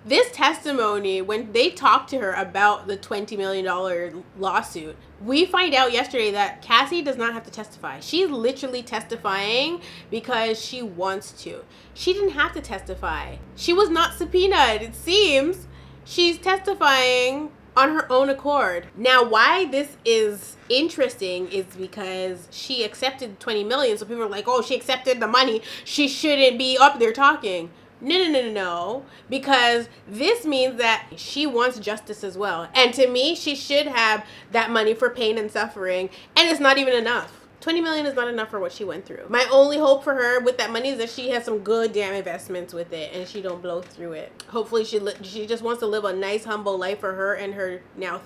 This testimony, when they talked to her about the $20 million lawsuit, we find out yesterday that Cassie does not have to testify. She's literally testifying because she wants to. She didn't have to testify. She was not subpoenaed, it seems. She's testifying on her own accord. Now, why this is interesting is because she accepted 20 million. So people are like, oh, she accepted the money, she shouldn't be up there talking. No. Because this means that she wants justice as well. And to me, she should have that money for pain and suffering. And it's not even enough. 20 million is not enough for what she went through. My only hope for her with that money is that she has some good damn investments with it and she don't blow through it. Hopefully she just wants to live a nice, humble life for her and her now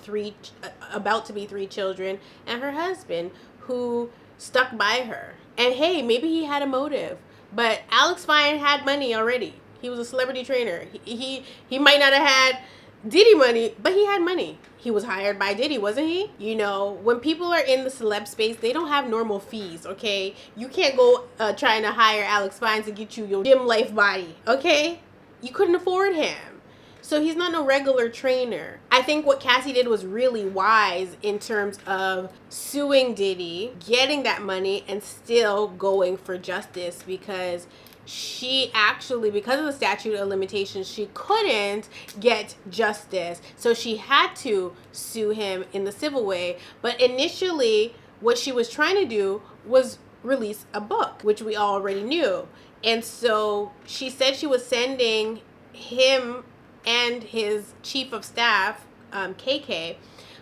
about to be three children, and her husband who stuck by her. And hey, maybe he had a motive, but Alex Fine had money already. He was a celebrity trainer. He might not have had Diddy money, but he had money. He was hired by Diddy, wasn't he? You know, when people are in the celeb space, they don't have normal fees, okay? You can't go trying to hire Alex Fine to get you your gym life body, okay? You couldn't afford him. So he's not no regular trainer. I think what Cassie did was really wise in terms of suing Diddy, getting that money, and still going for justice, because she actually, because of the statute of limitations, she couldn't get justice. So she had to sue him in the civil way. But initially, what she was trying to do was release a book, which we already knew. And so she said she was sending him and his chief of staff, KK,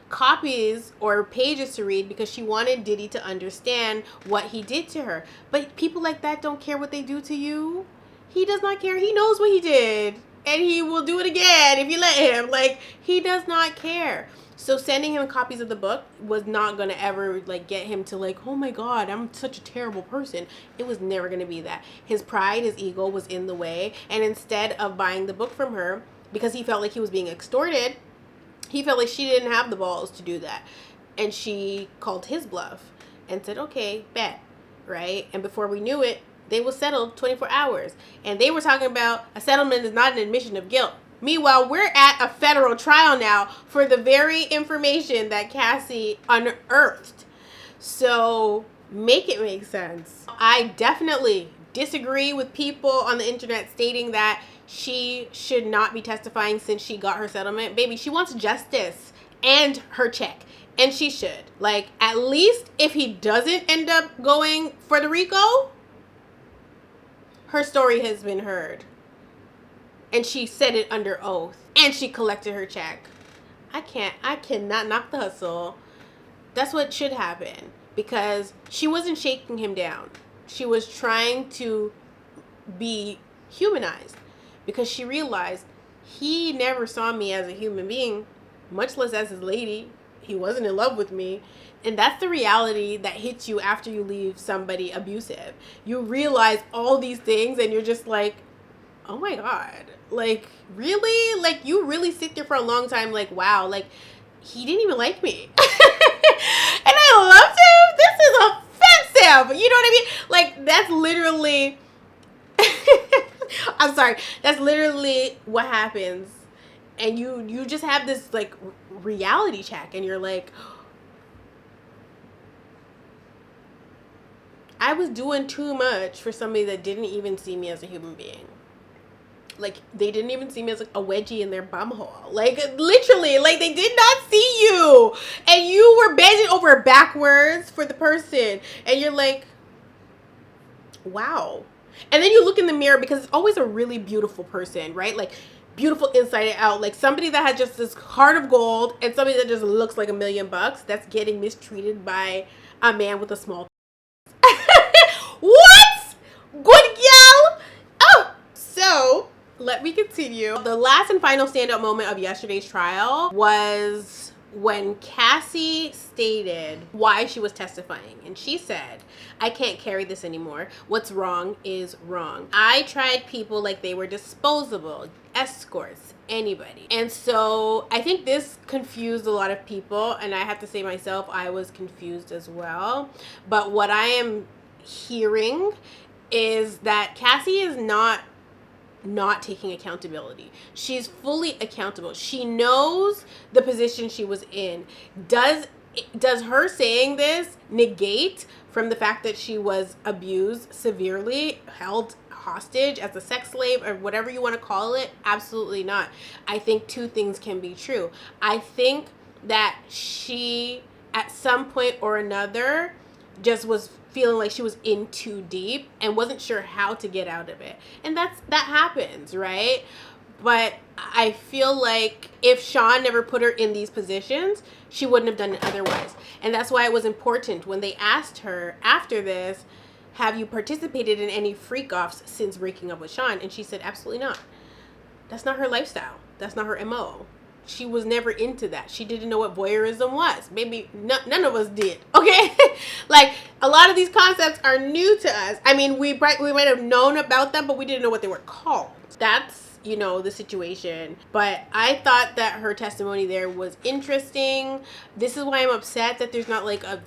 copies or pages to read because she wanted Diddy to understand what he did to her. But people like that don't care what they do to you. He does not care. He knows what he did, and he will do it again if you let him. Like, he does not care. So sending him copies of the book was not going to ever like get him to like, oh my God, I'm such a terrible person. It was never going to be that. His pride, his ego was in the way. And instead of buying the book from her because he felt like he was being extorted, he felt like she didn't have the balls to do that. And she called his bluff and said, okay, bet, right? And before we knew it, they were settled 24 hours. And they were talking about a settlement is not an admission of guilt. Meanwhile, we're at a federal trial now for the very information that Cassie unearthed. So make it make sense. I definitely disagree with people on the internet stating that she should not be testifying since she got her settlement. Baby, she wants justice and her check. And she should. Like, at least if he doesn't end up going for the RICO, her story has been heard. And she said it under oath. And she collected her check. I cannot knock the hustle. That's what should happen. Because she wasn't shaking him down. She was trying to be humanized. Because she realized he never saw me as a human being, much less as his lady. He wasn't in love with me. And that's the reality that hits you after you leave somebody abusive. You realize all these things and you're just like, oh my God. Like, really? Like, you really sit there for a long time like, wow, like, he didn't even like me. And I loved him? This is offensive. You know what I mean? Like, that's literally... I'm sorry. That's literally what happens. And you just have this like reality check and you're like, I was doing too much for somebody that didn't even see me as a human being. Like, they didn't even see me as a wedgie in their bum hole. Like, literally, like, they did not see you. And you were bending over backwards for the person. And you're like, wow. And then you look in the mirror because it's always a really beautiful person, right? Like, beautiful inside and out. Like, somebody that has just this heart of gold and somebody that just looks like $1 million that's getting mistreated by a man with a small What? Good girl. Oh, so let me continue. The last and final standout moment of yesterday's trial was when Cassie stated why she was testifying. And she said, I can't carry this anymore. What's wrong is wrong. I tried people like they were disposable, escorts, anybody. And so I think this confused a lot of people. And I have to say myself, I was confused as well. But what I am hearing is that Cassie is not taking accountability. She's fully accountable. She knows the position she was in. Does her saying this negate from the fact that she was abused severely, held hostage as a sex slave, or whatever you want to call it? Absolutely not. I think two things can be true. I think that she, at some point or another, just was feeling like she was in too deep and wasn't sure how to get out of it. And that happens, right? But I feel like if Sean never put her in these positions, she wouldn't have done it otherwise. And that's why it was important when they asked her after this, have you participated in any freak-offs since breaking up with Sean? And she said, absolutely not. That's not her lifestyle. That's not her MO. She was never into that. She didn't know what voyeurism was. Maybe none of us did. Okay? Like, a lot of these concepts are new to us. I mean, we might have known about them, but we didn't know what they were called. That's, you know, the situation. But I thought that her testimony there was interesting. This is why I'm upset that there's not like a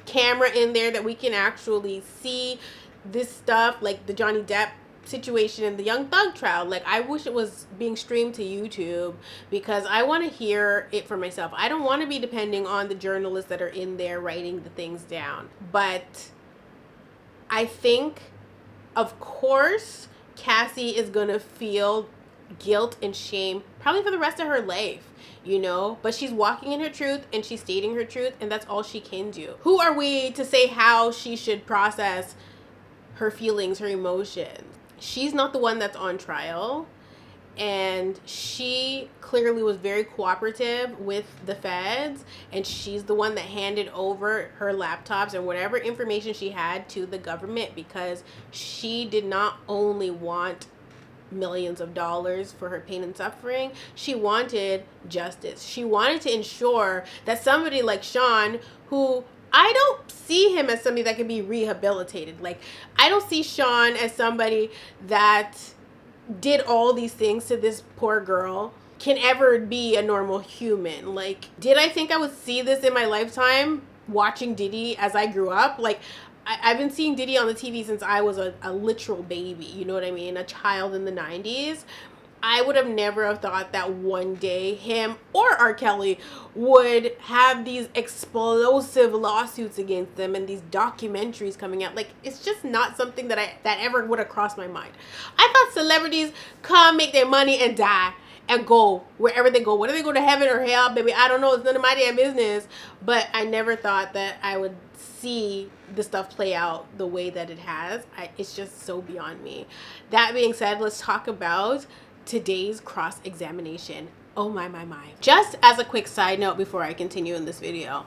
camera in there that we can actually see this stuff, like the Johnny Depp situation and the Young Thug trial. Like, I wish it was being streamed to YouTube because I want to hear it for myself. I don't want to be depending on the journalists that are in there writing the things down. But I think, of course, Cassie is gonna feel guilt and shame probably for the rest of her life, you know, but she's walking in her truth and she's stating her truth, and that's all she can do. Who are we to say how she should process her feelings, her emotions? She's not the one that's on trial, and she clearly was very cooperative with the feds, and she's the one that handed over her laptops and whatever information she had to the government because she did not only want millions of dollars for her pain and suffering. She wanted justice. She wanted to ensure that somebody like Sean, who I don't see him as somebody that can be rehabilitated. Like, I don't see Sean as somebody that did all these things to this poor girl can ever be a normal human. Like, did I think I would see this in my lifetime watching Diddy as I grew up? Like, I've been seeing Diddy on the TV since I was a literal baby, you know what I mean? A child in the 90s. I would have never have thought that one day him or R. Kelly would have these explosive lawsuits against them and these documentaries coming out. Like, it's just not something that ever would have crossed my mind. I thought celebrities come, make their money, and die and go wherever they go. Whether they go to heaven or hell, baby, I don't know. It's none of my damn business. But I never thought that I would see the stuff play out the way that it has. It's just so beyond me. That being said, let's talk about today's cross-examination. Oh my. Just as a quick side note before I continue in this video,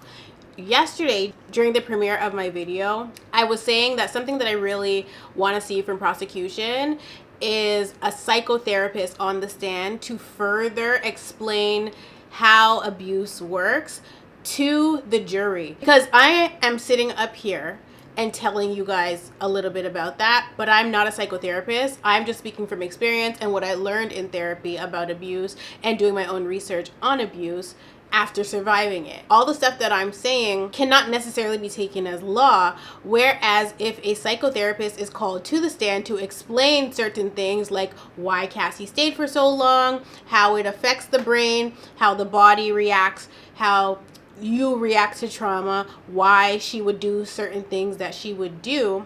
yesterday during the premiere of my video, I was saying that something that I really want to see from prosecution is a psychotherapist on the stand to further explain how abuse works to the jury, because I am sitting up here and telling you guys a little bit about that, but I'm not a psychotherapist. I'm just speaking from experience and what I learned in therapy about abuse and doing my own research on abuse after surviving it. All the stuff that I'm saying cannot necessarily be taken as law, whereas if a psychotherapist is called to the stand to explain certain things like why Cassie stayed for so long, how it affects the brain, how the body reacts, how you react to trauma, why she would do certain things that she would do.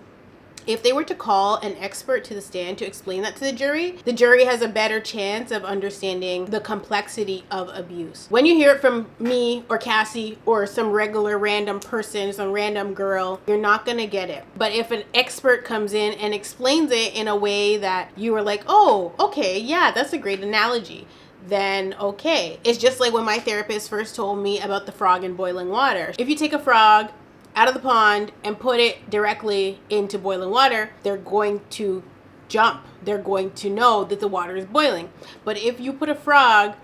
If they were to call an expert to the stand to explain that to the jury has a better chance of understanding the complexity of abuse. When you hear it from me or Cassie or some regular random person, some random girl, you're not gonna get it. But if an expert comes in and explains it in a way that you are like, oh, okay, yeah, that's a great analogy, then okay. It's just like when my therapist first told me about the frog in boiling water. If you take a frog out of the pond and put it directly into boiling water, they're going to jump. They're going to know that the water is boiling. But if you put a frog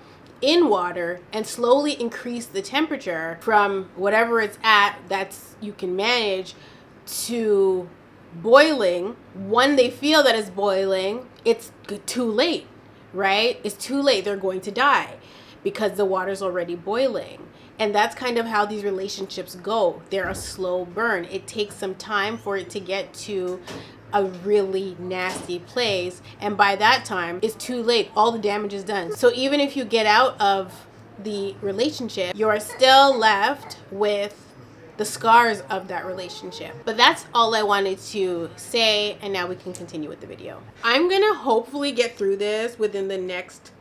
in water and slowly increase the temperature from whatever it's at that's you can manage to boiling, when they feel that it's boiling, it's too late. Right? It's too late. They're going to die because the water's already boiling. And that's kind of how these relationships go. They're a slow burn. It takes some time for it to get to a really nasty place, and by that time it's too late. All the damage is done. So even if you get out of the relationship, you're still left with the scars of that relationship. But that's all I wanted to say, and now we can continue with the video. I'm gonna hopefully get through this within the next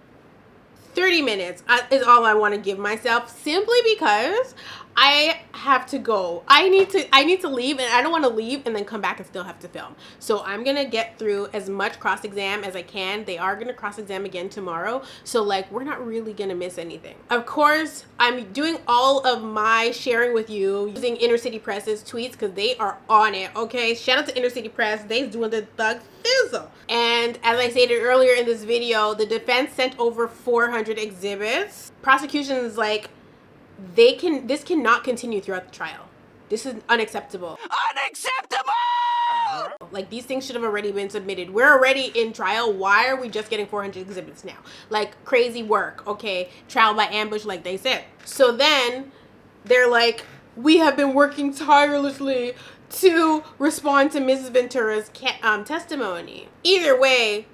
30 minutes is all I want to give myself, simply because I have to go. I need to leave, and I don't want to leave and then come back and still have to film. So I'm going to get through as much cross-exam as I can. They are going to cross-exam again tomorrow. So like, we're not really going to miss anything. Of course, I'm doing all of my sharing with you using Inner City Press's tweets because they are on it, okay? Shout out to Inner City Press. They's doing the thug thizzle. And as I stated earlier in this video, the defense sent over 400 exhibits. Prosecution is like, this cannot continue throughout the trial. This is unacceptable. Unacceptable! Like, these things should have already been submitted. We're already in trial. Why are we just getting 400 exhibits now? Like, crazy work, okay? Trial by ambush, like they said. So then they're like, we have been working tirelessly to respond to Mrs. Ventura's testimony. Either way,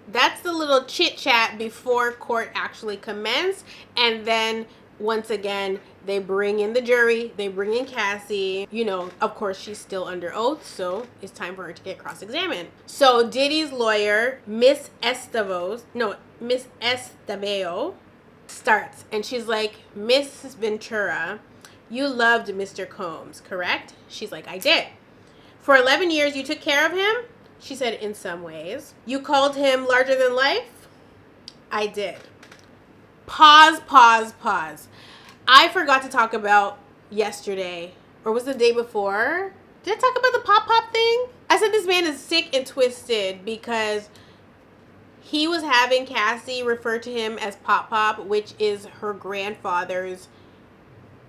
that's the little chit chat before court actually commenced. And then once again, they bring in the jury, they bring in Cassie. You know, of course, she's still under oath, so it's time for her to get cross-examined. So Diddy's lawyer, Miss Esteveo, starts, and she's like, Miss Ventura, you loved Mr. Combs, correct? She's like, I did. For 11 years, you took care of him? She said, in some ways. You called him larger than life? I did. Pause. I forgot to talk about yesterday, or was it the day before? Did I talk about the pop thing? I said this man is sick and twisted because he was having Cassie refer to him as Pop, which is her grandfather's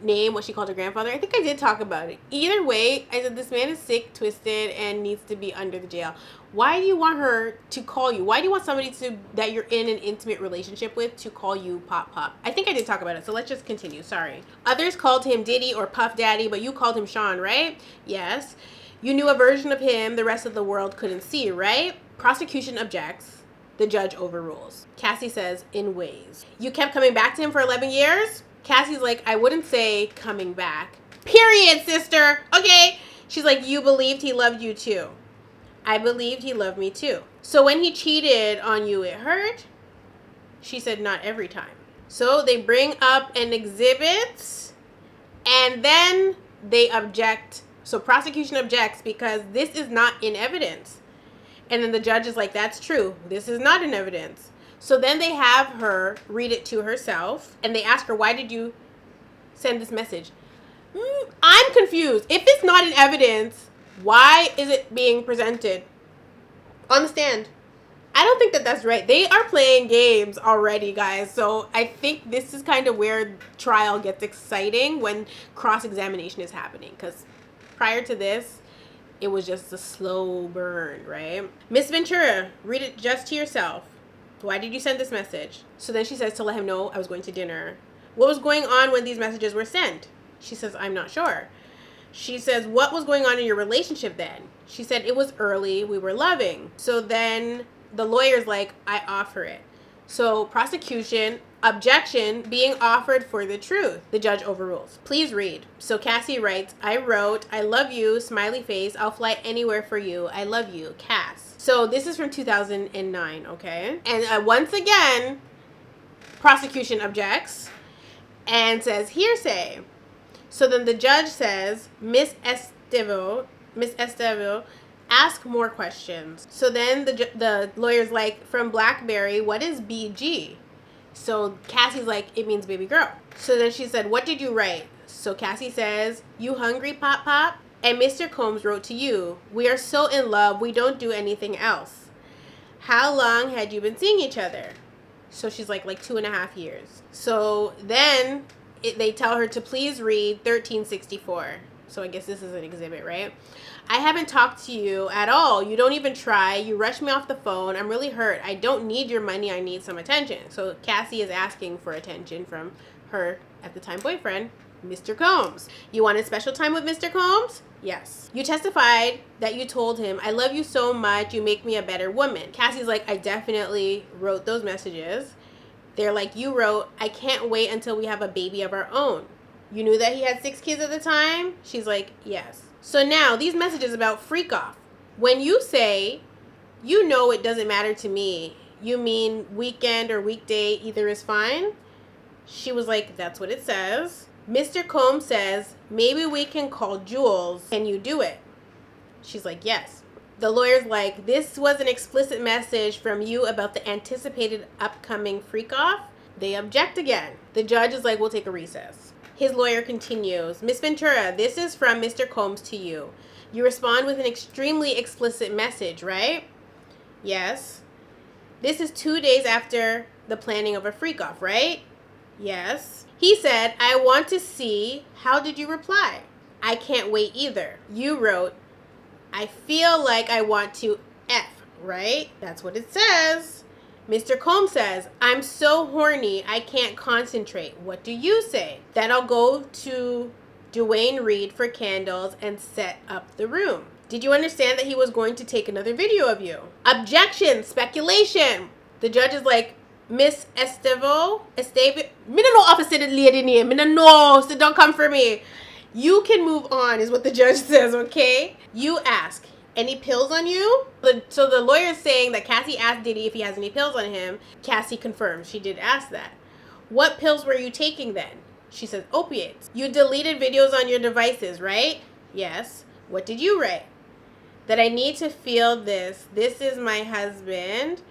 name, what she called her grandfather. I think I did talk about it. Either way, I said this man is sick, twisted, and needs to be under the jail. Why do you want her to call you? Why do you want somebody that you're in an intimate relationship with to call you Pop? I think I did talk about it, so let's just continue. Sorry. Others called him Diddy or Puff Daddy, but you called him Sean, right? Yes. You knew a version of him the rest of the world couldn't see, right? Prosecution objects. The judge overrules. Cassie says, in ways. You kept coming back to him for 11 years? Cassie's like, I wouldn't say coming back. Period, sister. Okay. She's like, you believed he loved you too. I believed he loved me too. So when he cheated on you, it hurt? She said, not every time. So they bring up an exhibit and then they object. So prosecution objects because this is not in evidence. And then the judge is like, that's true. This is not in evidence. So then they have her read it to herself, and they ask her, why did you send this message? I'm confused. If it's not in evidence, why is it being presented on the stand? I don't think that that's right. They are playing games already, guys. So I think this is kind of where trial gets exciting, when cross-examination is happening. Because prior to this, it was just a slow burn, right? Miss Ventura, read it just to yourself. Why did you send this message? So then she says to let him know I was going to dinner. What was going on when these messages were sent? She says, I'm not sure. She says, what was going on in your relationship then? She said, it was early. We were loving. So then the lawyer's like, I offer it. So prosecution, objection, being offered for the truth. The judge overrules. Please read. So Cassie writes, I wrote, I love you, smiley face. I'll fly anywhere for you. I love you, Cass. So this is from 2009, okay? And once again, prosecution objects and says hearsay. So then the judge says, Miss Esteveo, ask more questions. So then the lawyer's like, from BlackBerry, what is BG? So Cassie's like, it means baby girl. So then she said, what did you write? So Cassie says, you hungry, Pop? And Mr. Combs wrote to you, we are so in love, we don't do anything else. How long had you been seeing each other? So she's like 2.5 years. So then they tell her to please read 1364. So I guess this is an exhibit, right? I haven't talked to you at all. You don't even try. You rushed me off the phone. I'm really hurt. I don't need your money. I need some attention. So Cassie is asking for attention from her, at the time boyfriend, Mr. Combs. You wanted special time with Mr. Combs? Yes. You testified that you told him, I love you so much, you make me a better woman. Cassie's like, I definitely wrote those messages. They're like, you wrote, I can't wait until we have a baby of our own. You knew that he had 6 kids at the time? She's like, yes. So now, these messages about freak off. When you say, you know it doesn't matter to me, you mean weekend or weekday, either is fine? She was like, that's what it says. Mr. Combs says, maybe we can call Jules. Can you do it? She's like, yes. The lawyer's like, this was an explicit message from you about the anticipated upcoming freak-off. They object again. The judge is like, we'll take a recess. His lawyer continues, Miss Ventura, this is from Mr. Combs to you. You respond with an extremely explicit message, right? Yes. This is 2 days after the planning of a freak-off, right? Yes. He said, I want to see, how did you reply? I can't wait either. You wrote, I feel like I want to F, right? That's what it says. Mr. Combs says, I'm so horny, I can't concentrate. What do you say? That I'll go to Dwayne Reed for candles and set up the room. Did you understand that he was going to take another video of you? Objection, speculation. The judge is like, Miss Esteve, me no know opposite lady name. Me no know, so don't come for me. You can move on, is what the judge says, okay? You ask, any pills on you? So the lawyer is saying that Cassie asked Diddy if he has any pills on him. Cassie confirms she did ask that. What pills were you taking then? She says, opiates. You deleted videos on your devices, right? Yes. What did you write? That I need to feel this. This is my husband,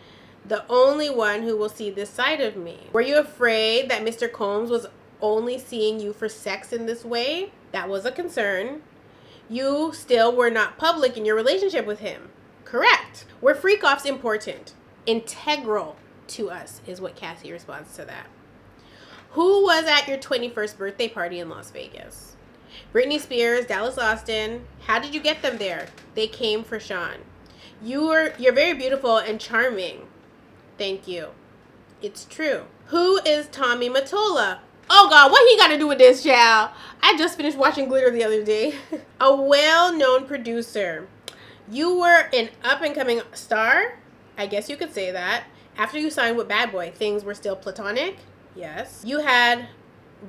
the only one who will see this side of me. Were you afraid that Mr. Combs was only seeing you for sex in this way? That was a concern. You still were not public in your relationship with him. Correct. Were freak-offs important? Integral to us is what Cassie responds to that. Who was at your 21st birthday party in Las Vegas? Britney Spears, Dallas Austin. How did you get them there? They came for Sean. You're very beautiful and charming. Thank you. It's true. Who is Tommy Mottola? Oh God, what he got to do with this, child? I just finished watching Glitter the other day. A well-known producer. You were an up-and-coming star? I guess you could say that. After you signed with Bad Boy, things were still platonic? Yes. You had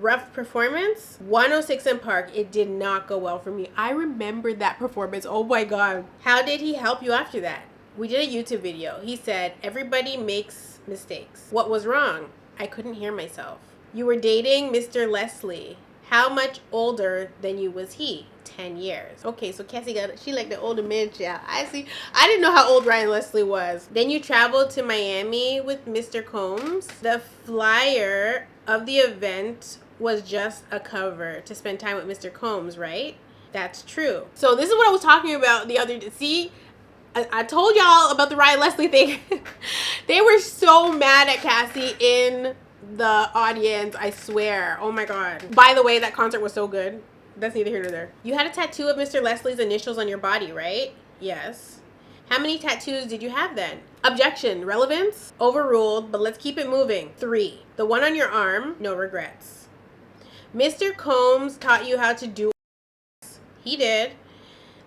rough performance? 106 in Park, it did not go well for me. I remember that performance. Oh my God. How did he help you after that? We did a YouTube video. He said, everybody makes mistakes. What was wrong? I couldn't hear myself. You were dating Mr. Leslie. How much older than you was he? 10 years. Okay, so Cassie she like the older man, child. I see. I didn't know how old Ryan Leslie was. Then you traveled to Miami with Mr. Combs. The flyer of the event was just a cover to spend time with Mr. Combs, right? That's true. So this is what I was talking about the other day. See, I told y'all about the Ryan Leslie thing. They were so mad at Cassie in the audience, I swear. Oh my God. By the way, that concert was so good. That's neither here nor there. You had a tattoo of Mr. Leslie's initials on your body, right? Yes. How many tattoos did you have then? Objection. Relevance? Overruled, but let's keep it moving. 3. The one on your arm, no regrets. Mr. Combs taught you how to do. He did.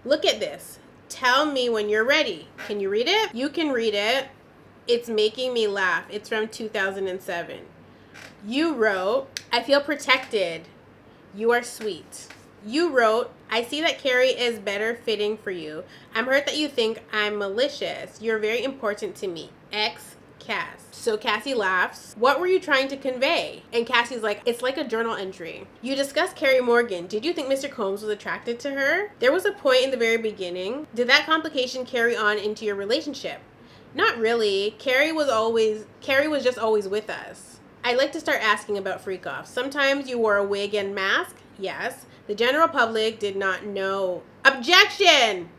Look at this. Tell me when you're ready. Can you read it? You can read it. It's making me laugh. It's from 2007. You wrote, I feel protected. You are sweet. You wrote, I see that Carrie is better fitting for you. I'm hurt that you think I'm malicious. You're very important to me. X Cass. So Cassie laughs. What were you trying to convey? And Cassie's like, it's like a journal entry. You discussed Carrie Morgan. Did you think Mr. Combs was attracted to her? There was a point in the very beginning. Did that complication carry on into your relationship? Not really. Carrie was just always with us. I'd like to start asking about freak-offs. Sometimes you wore a wig and mask. Yes. The general public did not know. Objection!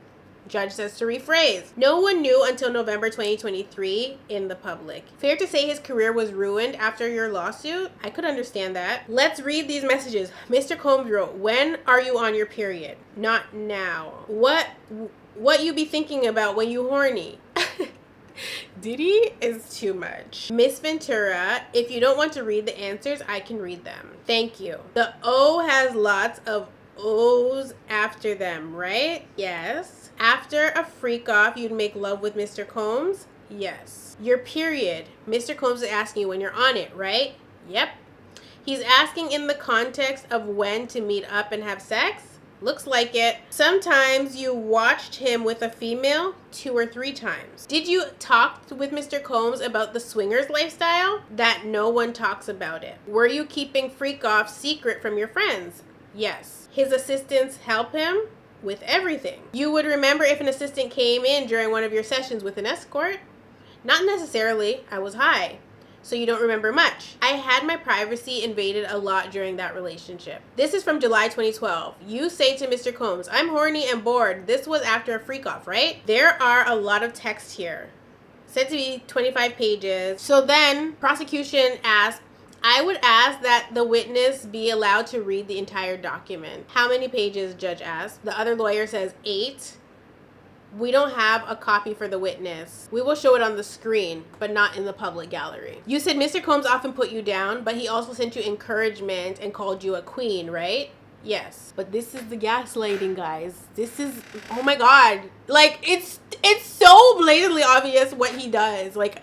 Judge says to rephrase. No one knew until November 2023 in the public. Fair to say his career was ruined after your lawsuit? I could understand that. Let's read these messages. Mr. Combs wrote, when are you on your period? Not now. What you be thinking about when you horny? Diddy is too much. Miss Ventura, if you don't want to read the answers, I can read them. Thank you. The O has lots of O's after them, right? Yes. After a freak off, you'd make love with Mr. Combs? Yes. Your period. Mr. Combs is asking you when you're on it, right? Yep. He's asking in the context of when to meet up and have sex? Looks like it. Sometimes you watched him with a female 2 or 3 times. Did you talk with Mr. Combs about the swingers lifestyle? That no one talks about it. Were you keeping freak off secret from your friends? Yes. His assistants help him with everything. You would remember if an assistant came in during one of your sessions with an escort? Not necessarily. I was high. So you don't remember much. I had my privacy invaded a lot during that relationship. This is from July 2012. You say to Mr. Combs, I'm horny and bored. This was after a freak off, right? There are a lot of text here. Said to be 25 pages. So then prosecution asked, I would ask that the witness be allowed to read the entire document. How many pages, judge asked? The other lawyer says 8. We don't have a copy for the witness. We will show it on the screen, but not in the public gallery. You said Mr. Combs often put you down, but he also sent you encouragement and called you a queen, right? Yes. But this is the gaslighting, guys. This is, oh my God. Like, it's so blatantly obvious what he does. Like,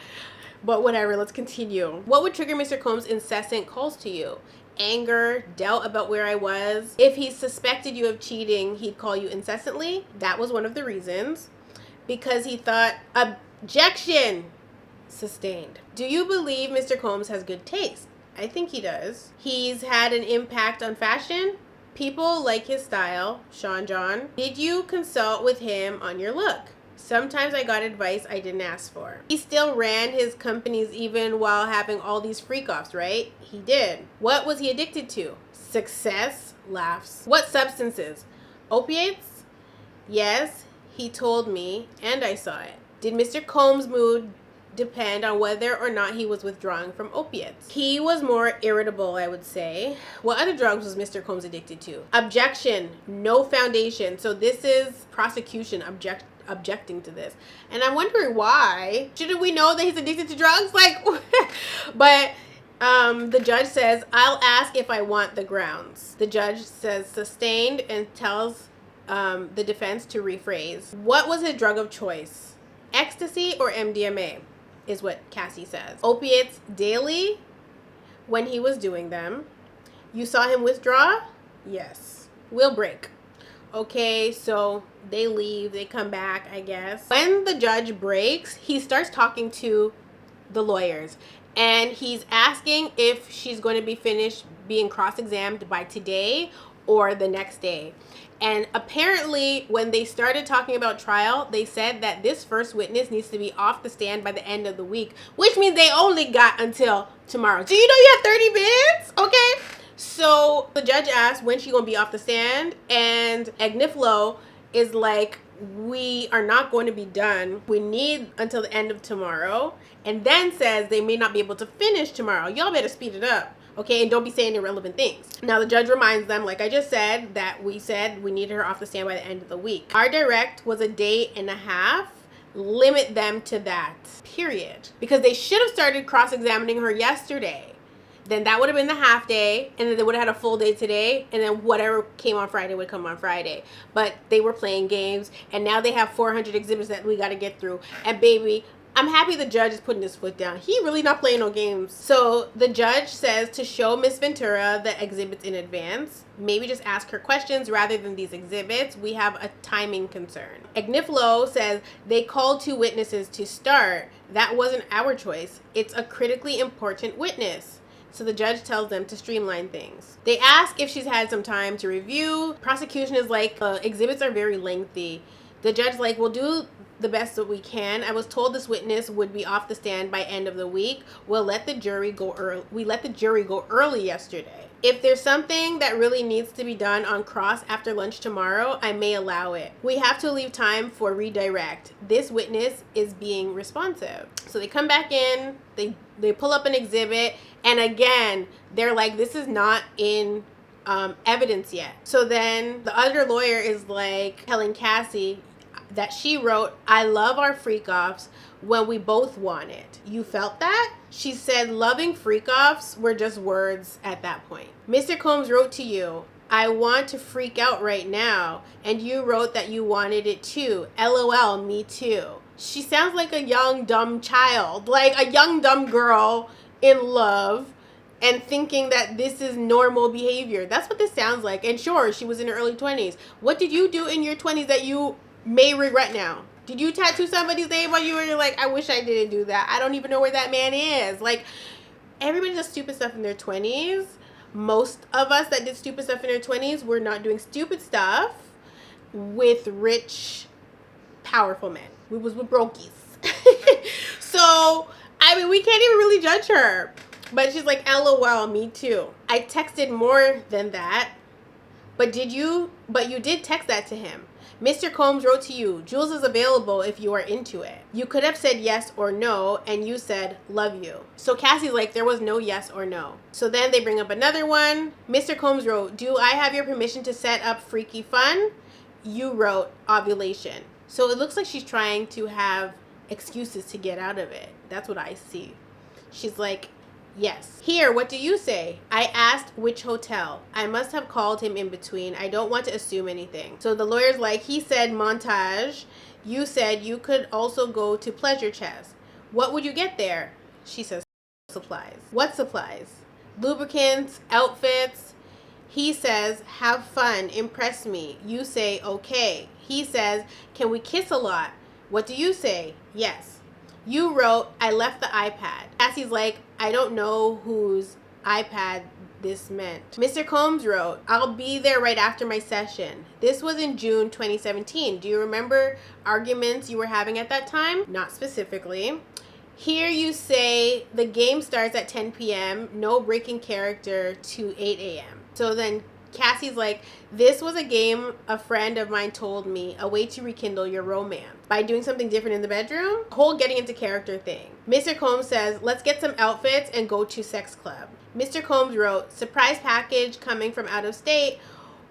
but whatever, let's continue. What would trigger Mr. Combs' incessant calls to you? Anger, doubt about where I was. If he suspected you of cheating, he'd call you incessantly. That was one of the reasons. Because he thought, objection, sustained. Do you believe Mr. Combs has good taste? I think he does. He's had an impact on fashion. People like his style. Sean John. Did you consult with him on your look? Sometimes I got advice I didn't ask for. He still ran his companies even while having all these freak-offs, right? He did. What was he addicted to? Success, laughs. What substances? Opiates? Yes, he told me, and I saw it. Did Mr. Combs' mood depend on whether or not he was withdrawing from opiates? He was more irritable, I would say. What other drugs was Mr. Combs addicted to? Objection, no foundation. So this is prosecution objecting to this, and I'm wondering why. Shouldn't we know that he's addicted to drugs? Like, but the judge says, I'll ask if I want the grounds. The judge says sustained and tells the defense to rephrase. What was his drug of choice? Ecstasy or MDMA is what Cassie says. Opiates daily when he was doing them. You saw him withdraw? Yes. Will break. Okay, so they leave, they come back, I guess. When the judge breaks, he starts talking to the lawyers, and he's asking if she's going to be finished being cross-examined by today or the next day. And apparently, when they started talking about trial, they said that this first witness needs to be off the stand by the end of the week, which means they only got until tomorrow. Do you know you have 30 minutes? Okay. So the judge asked when she gonna be off the stand, and Agniflo is like, we are not going to be done. We need until the end of tomorrow, and then says they may not be able to finish tomorrow. Y'all better speed it up, okay? And don't be saying irrelevant things. Now the judge reminds them, like I just said, that we said we needed her off the stand by the end of the week. Our direct was a day and a half. Limit them to that, period. Because they should have started cross-examining her yesterday. Then that would have been the half day, and then they would have had a full day today, and then whatever came on Friday would come on Friday. But they were playing games, and now they have 400 exhibits that we got to get through. And baby, I'm happy the judge is putting his foot down. He really not playing no games. So the judge says to show Miss Ventura the exhibits in advance. Maybe just ask her questions rather than these exhibits. We have a timing concern. Agniflo says they called 2 witnesses to start. That wasn't our choice. It's a critically important witness. So the judge tells them to streamline things. They ask if she's had some time to review. Prosecution is like, exhibits are very lengthy. The judge's like, we'll do the best that we can. I was told this witness would be off the stand by end of the week. We'll let the jury go early. We let the jury go early yesterday. If there's something that really needs to be done on cross after lunch tomorrow, I may allow it. We have to leave time for redirect. This witness is being responsive. So they come back in, they pull up an exhibit, and again, they're like, this is not in evidence yet. So then the other lawyer is like telling Cassie, that she wrote, "I love our freak-offs when we both want it." You felt that? She said loving freak-offs were just words at that point. Mr. Combs wrote to you, "I want to freak out right now," and you wrote that you wanted it too. LOL, me too. She sounds like a young, dumb child, like a young, dumb girl in love and thinking that this is normal behavior. That's what this sounds like. And sure, she was in her early 20s. What did you do in your 20s that you may regret now? Did you tattoo somebody's name while you were like, I wish I didn't do that. I don't even know where that man is. Like, everybody does stupid stuff in their 20s. Most of us that did stupid stuff in our 20s were not doing stupid stuff with rich, powerful men. We was with brokies. So, I mean, we can't even really judge her. But she's like, LOL, me too. I texted more than that. But you did text that to him. Mr. Combs wrote to you, Jules is available if you are into it. You could have said yes or no, and you said, love you. So Cassie's like, there was no yes or no. So then they bring up another one. Mr. Combs wrote, do I have your permission to set up freaky fun? You wrote, ovulation. So it looks like she's trying to have excuses to get out of it. That's what I see. She's like, yes. Here, what do you say? I asked which hotel. I must have called him in between. I don't want to assume anything. So the lawyer's like, he said montage. You said you could also go to Pleasure Chest. What would you get there? She says supplies. What supplies? Lubricants, outfits. He says, have fun, impress me. You say, okay. He says, can we kiss a lot? What do you say? Yes. You wrote, I left the iPad. Cassie's like, I don't know whose iPad this meant. Mr. Combs wrote, I'll be there right after my session. This was in June 2017. Do you remember arguments you were having at that time? Not specifically. Here you say the game starts at 10 p.m., no breaking character to 8 a.m. So then Cassie's like, this was a game a friend of mine told me, a way to rekindle your romance. By doing something different in the bedroom, whole getting into character thing. Mr. Combs says, let's get some outfits and go to sex club. Mr. Combs wrote, surprise package coming from out of state.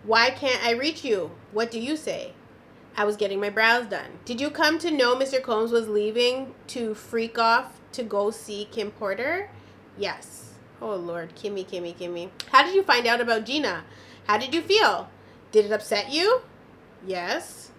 Why can't I reach you? What do you say? I was getting my brows done. Did you come to know Mr. Combs was leaving to freak off to go see Kim Porter? Yes. Oh, Lord. Kimmy. How did you find out about Gina? How did you feel? Did it upset you? Yes.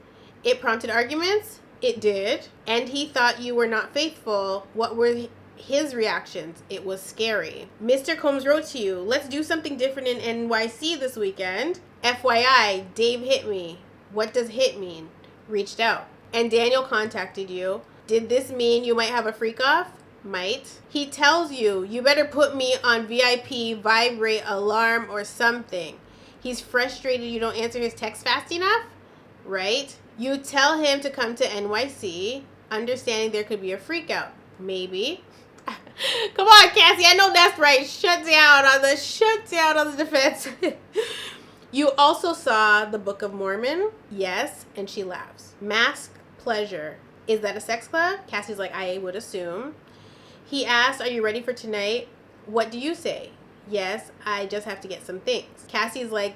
It prompted arguments? It did. And he thought you were not faithful. What were his reactions? It was scary. Mr. Combs wrote to you, let's do something different in NYC this weekend. FYI, Dave hit me. What does hit mean? Reached out. And Daniel contacted you. Did this mean you might have a freak off? Might. He tells you, you better put me on VIP, vibrate, alarm, or something. He's frustrated you don't answer his text fast enough? Right? You tell him to come to NYC, understanding there could be a freak out. Maybe. Come on, Cassie, I know that's right. Shut down on the defense. You also saw the Book of Mormon. Yes, and she laughs. Mask pleasure. Is that a sex club? Cassie's like, I would assume. He asked, are you ready for tonight? What do you say? Yes, I just have to get some things. Cassie's like,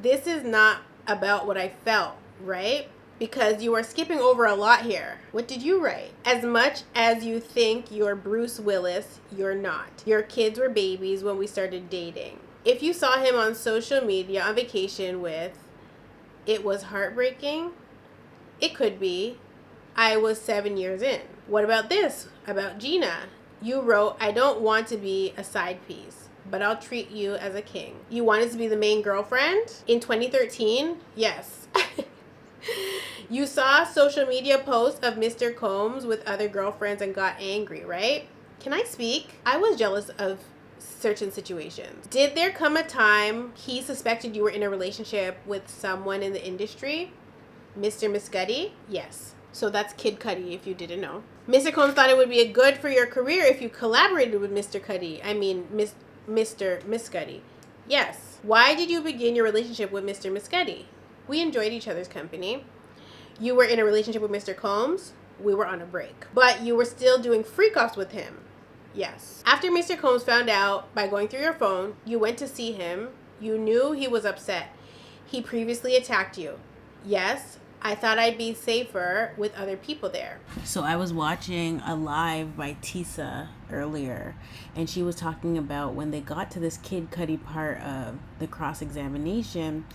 this is not about what I felt, right? Because you are skipping over a lot here. What did you write? As much as you think you're Bruce Willis, you're not. Your kids were babies when we started dating. If you saw him on social media on vacation with, it was heartbreaking. It could be. I was 7 years in. What about this? About Gina? You wrote, I don't want to be a side piece, but I'll treat you as a king. You wanted to be the main girlfriend? In 2013? Yes. You saw social media posts of Mr. Combs with other girlfriends and got angry, right? Can I speak? I was jealous of certain situations. Did there come a time he suspected you were in a relationship with someone in the industry? Mr. Miscuddy? Yes. So that's Kid Cudi, if you didn't know. Mr. Combs thought it would be good for your career if you collaborated with Mr. Mr. Miscuddy. Yes. Why did you begin your relationship with Mr. Miscuddy? We enjoyed each other's company. You were in a relationship with Mr. Combs. We were on a break. But you were still doing freak-offs with him. Yes. After Mr. Combs found out by going through your phone, you went to see him. You knew he was upset. He previously attacked you. Yes. I thought I'd be safer with other people there. So I was watching a live by Tisa earlier, and she was talking about when they got to this Kid Cudi part of the cross-examination,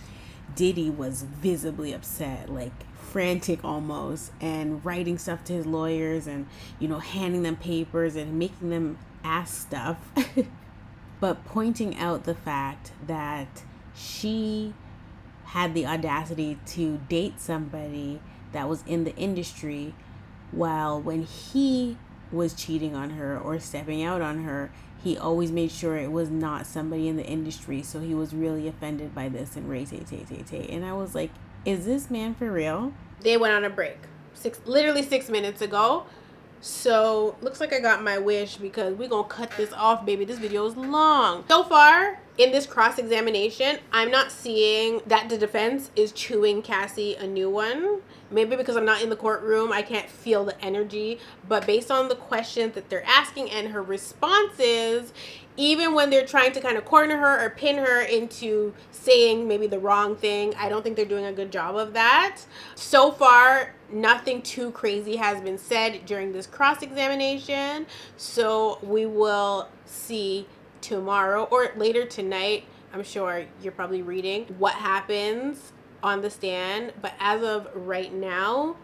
Diddy was visibly upset, like frantic almost, and writing stuff to his lawyers and, you know, handing them papers and making them ask stuff. But pointing out the fact that she had the audacity to date somebody that was in the industry, while when he was cheating on her or stepping out on her, he always made sure it was not somebody in the industry. So he was really offended by this and and I was like, is this man for real? They went on a break literally 6 minutes ago. So looks like I got my wish, because we're gonna cut this off, baby. This video is long. So far in this cross-examination, I'm not seeing that the defense is chewing Cassie a new one. Maybe because I'm not in the courtroom, I can't feel the energy. But based on the questions that they're asking and her responses, even when they're trying to kind of corner her or pin her into saying maybe the wrong thing, I don't think they're doing a good job of that. So far, nothing too crazy has been said during this cross-examination. So we will see tomorrow or later tonight. I'm sure you're probably reading what happens on the stand. But as of right now,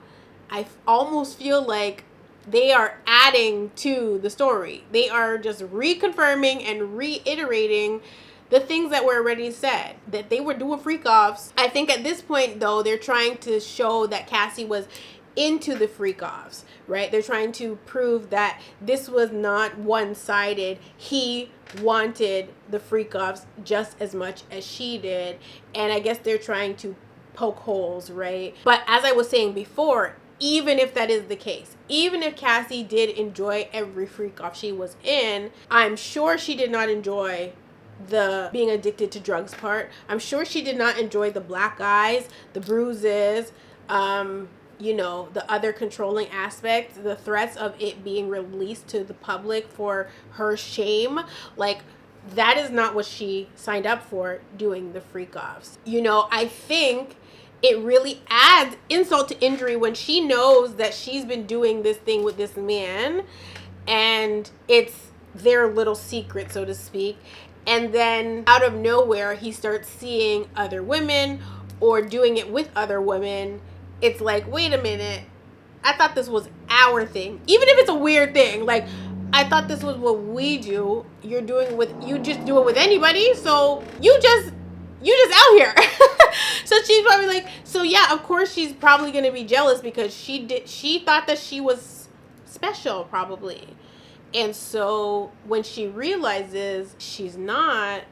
I almost feel like they are adding to the story. They are just reconfirming and reiterating the things that were already said, that they were doing freak-offs. I think at this point, though, they're trying to show that Cassie was into the freak-offs, right? They're trying to prove that this was not one-sided. He wanted the freak-offs just as much as she did. And I guess they're trying to poke holes, right? But as I was saying before, even if that is the case, even if Cassie did enjoy every freak-off she was in, I'm sure she did not enjoy the being addicted to drugs part. I'm sure she did not enjoy the black eyes, the bruises, you know, the other controlling aspects, the threats of it being released to the public for her shame. Like, that is not what she signed up for, doing the freak-offs. You know, I think it really adds insult to injury when she knows that she's been doing this thing with this man and it's their little secret, so to speak. And then out of nowhere, he starts seeing other women or doing it with other women. It's like, wait a minute, I thought this was our thing. Even if it's a weird thing, like, I thought this was what we do. You're doing it with, you just do it with anybody, so you just out here. So she's probably like, so yeah, of course she's probably gonna be jealous because she thought that she was special, probably. And so when she realizes she's not,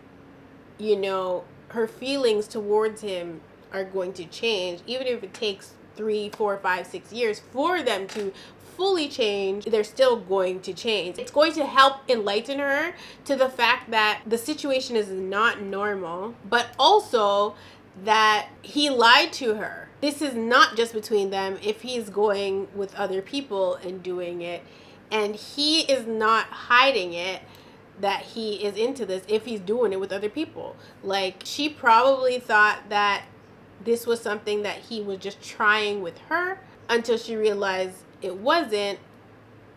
you know, her feelings towards him are going to change, even if it takes 3, 4, 5, 6 years for them to fully change. They're still going to change. It's going to help enlighten her to the fact that the situation is not normal, but also that he lied to her. This is not just between them if he's going with other people and doing it. And he is not hiding it, that he is into this if he's doing it with other people. Like, she probably thought that this was something that he was just trying with her until she realized it wasn't.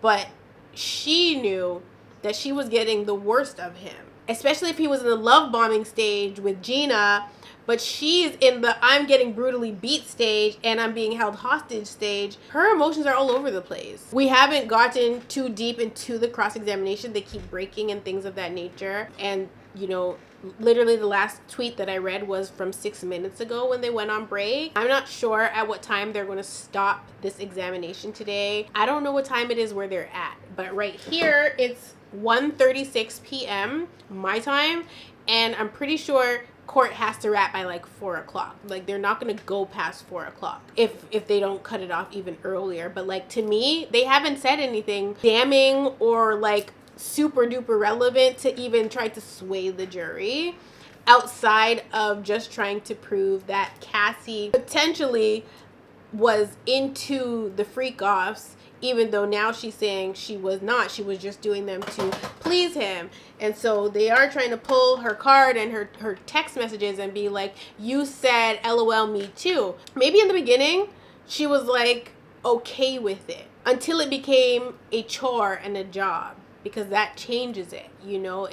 But she knew that she was getting the worst of him, especially if he was in the love bombing stage with Gina. But she's in the I'm getting brutally beat stage and I'm being held hostage stage. Her emotions are all over the place. We haven't gotten too deep into the cross-examination. They keep breaking and things of that nature. And, you know, literally the last tweet that I read was from 6 minutes ago when they went on break. I'm not sure at what time they're going to stop this examination today. I don't know what time it is where they're at. But right here, it's 1:36 p.m. my time. And I'm pretty sure court has to wrap by like 4 o'clock. Like, they're not going to go past 4 o'clock if they don't cut it off even earlier. But like, to me, they haven't said anything damning or like super duper relevant to even try to sway the jury, outside of just trying to prove that Cassie potentially was into the freak-offs, even though now she's saying she was not. She was just doing them to please him. And so they are trying to pull her card and her text messages and be like, you said LOL me too. Maybe in the beginning she was like okay with it until it became a chore and a job, because that changes it. You know,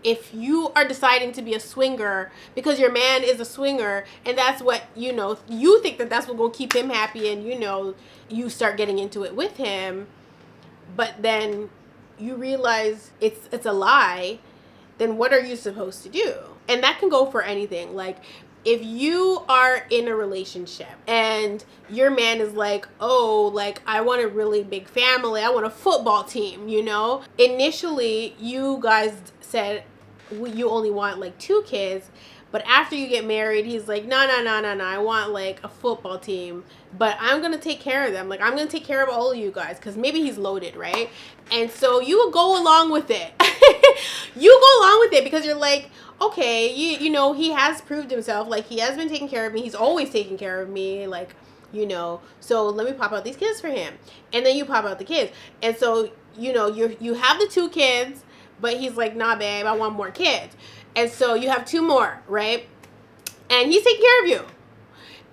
if you are deciding to be a swinger because your man is a swinger and that's what, you know, you think that that's what will keep him happy, and you know, you start getting into it with him, but then you realize it's a lie, then what are you supposed to do? And that can go for anything. Like, if you are in a relationship and your man is like, oh, like, I want a really big family, I want a football team, you know? Initially, you guys said you only want like 2 kids, but after you get married, he's like, no, I want like a football team, but I'm gonna take care of them. Like, I'm gonna take care of all of you guys, because maybe he's loaded, right? And so you will go along with it. You go along with it because you're like, okay, you know, he has proved himself. Like, he has been taking care of me. He's always taking care of me. Like, you know, so let me pop out these kids for him. And then you pop out the kids. And so, you know, you have the 2 kids, but he's like, nah, babe, I want more kids. And so you have 2 more, right? And he's taking care of you.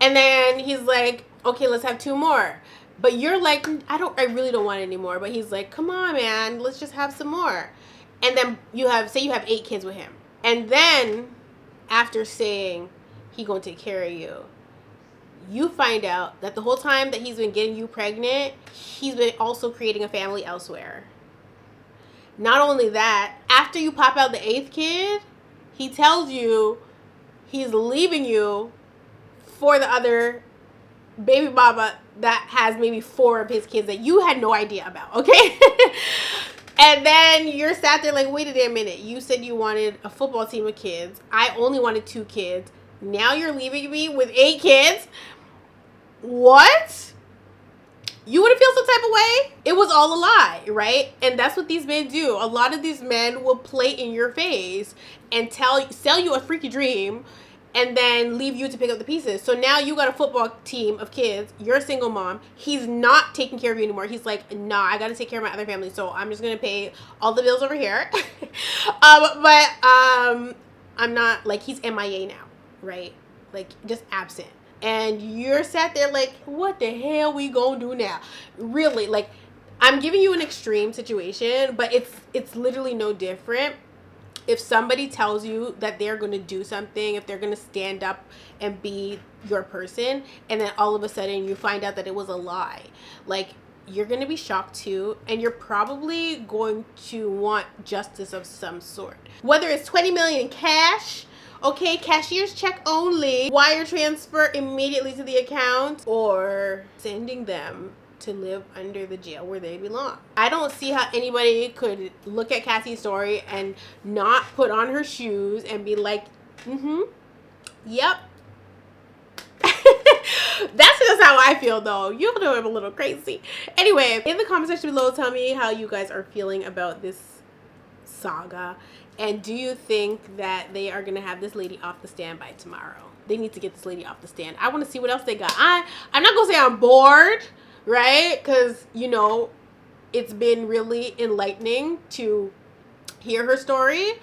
And then he's like, okay, let's have 2 more. But you're like, I really don't want any more. But he's like, come on, man, let's just have some more. And then you have 8 kids with him. And then after saying he gonna take care of you, you find out that the whole time that he's been getting you pregnant, he's been also creating a family elsewhere. Not only that, after you pop out the 8th kid, he tells you he's leaving you for the other baby mama that has maybe 4 of his kids that you had no idea about, okay? And then you're sat there like, wait a minute. You said you wanted a football team of kids. I only wanted 2 kids. Now you're leaving me with 8 kids? What? You wouldn't feel some type of way? It was all a lie, right? And that's what these men do. A lot of these men will play in your face and sell you a freaky dream and then leave you to pick up the pieces. So now you got a football team of kids. You're a single mom. He's not taking care of you anymore. He's like, nah, I got to take care of my other family. So I'm just going to pay all the bills over here. I'm not, like, he's MIA now, right? Like, just absent. And you're sat there like, what the hell we gonna do now? Really, like, I'm giving you an extreme situation, but it's literally no different. If somebody tells you that they're going to do something, if they're going to stand up and be your person, and then all of a sudden you find out that it was a lie, like, you're going to be shocked too, and you're probably going to want justice of some sort. Whether it's $20 million in cash, okay, cashier's check only, wire transfer immediately to the account, or sending them to live under the jail where they belong. I don't see how anybody could look at Cassie's story and not put on her shoes and be like, yep. That's just how I feel, though. You know, I'm a little crazy. Anyway, in the comment section below, tell me how you guys are feeling about this saga. And do you think that they are going to have this lady off the stand by tomorrow? They need to get this lady off the stand. I want to see what else they got. I'm not going to say I'm bored, right? Because, you know, it's been really enlightening to hear her story.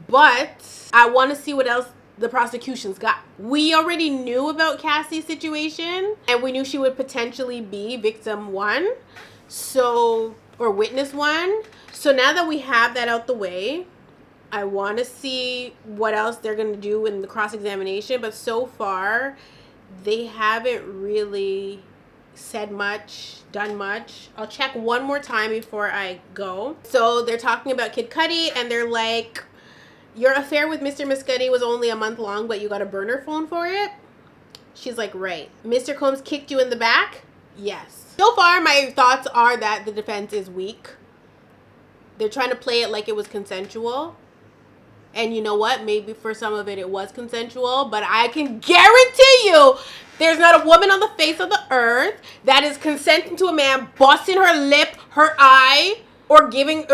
But I want to see what else the prosecution's got. We already knew about Cassie's situation, and we knew she would potentially be victim 1, so, or witness 1. So now that we have that out the way, I want to see what else they're going to do in the cross-examination. But so far, they haven't really said much, done much. I'll check one more time before I go. So they're talking about Kid Cudi, and they're like, your affair with Mr. Muscudi was only a month long, but you got a burner phone for it? She's like, right. Mr. Combs kicked you in the back? Yes. So far, my thoughts are that the defense is weak. They're trying to play it like it was consensual. And you know what? Maybe for some of it, it was consensual. But I can guarantee you, there's not a woman on the face of the earth that is consenting to a man busting her lip, her eye, or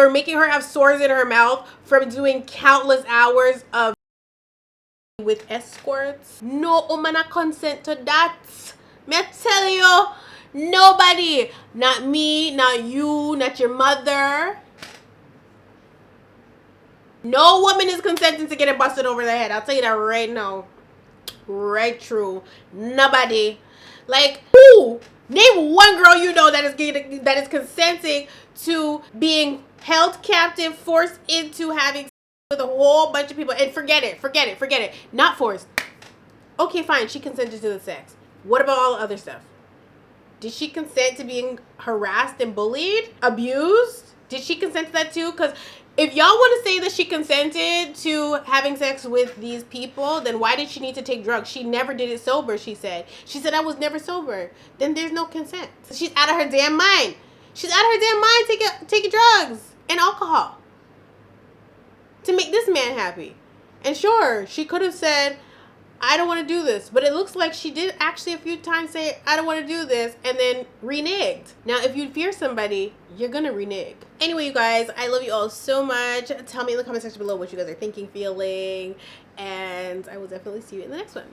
making her have sores in her mouth from doing countless hours of with escorts. No woman a consent to that. Me tell you, nobody. Not me, not you, not your mother. No woman is consenting to get it busted over the head. I'll tell you that right now. Right true. Nobody. Like, who? Name one girl you know that is consenting to being held captive, forced into having sex with a whole bunch of people. And forget it. Not forced. Okay, fine. She consented to the sex. What about all the other stuff? Did she consent to being harassed and bullied? Abused? Did she consent to that too? Because if y'all want to say that she consented to having sex with these people, then why did she need to take drugs? She never did it sober, she said. She said, I was never sober. Then there's no consent. She's out of her damn mind. She's out of her damn mind taking drugs and alcohol to make this man happy. And sure, she could have said, I don't want to do this. But it looks like she did actually a few times say, I don't want to do this, and then reneged. Now, if you fear somebody, you're going to renege. Anyway, you guys, I love you all so much. Tell me in the comment section below what you guys are thinking, feeling, and I will definitely see you in the next one.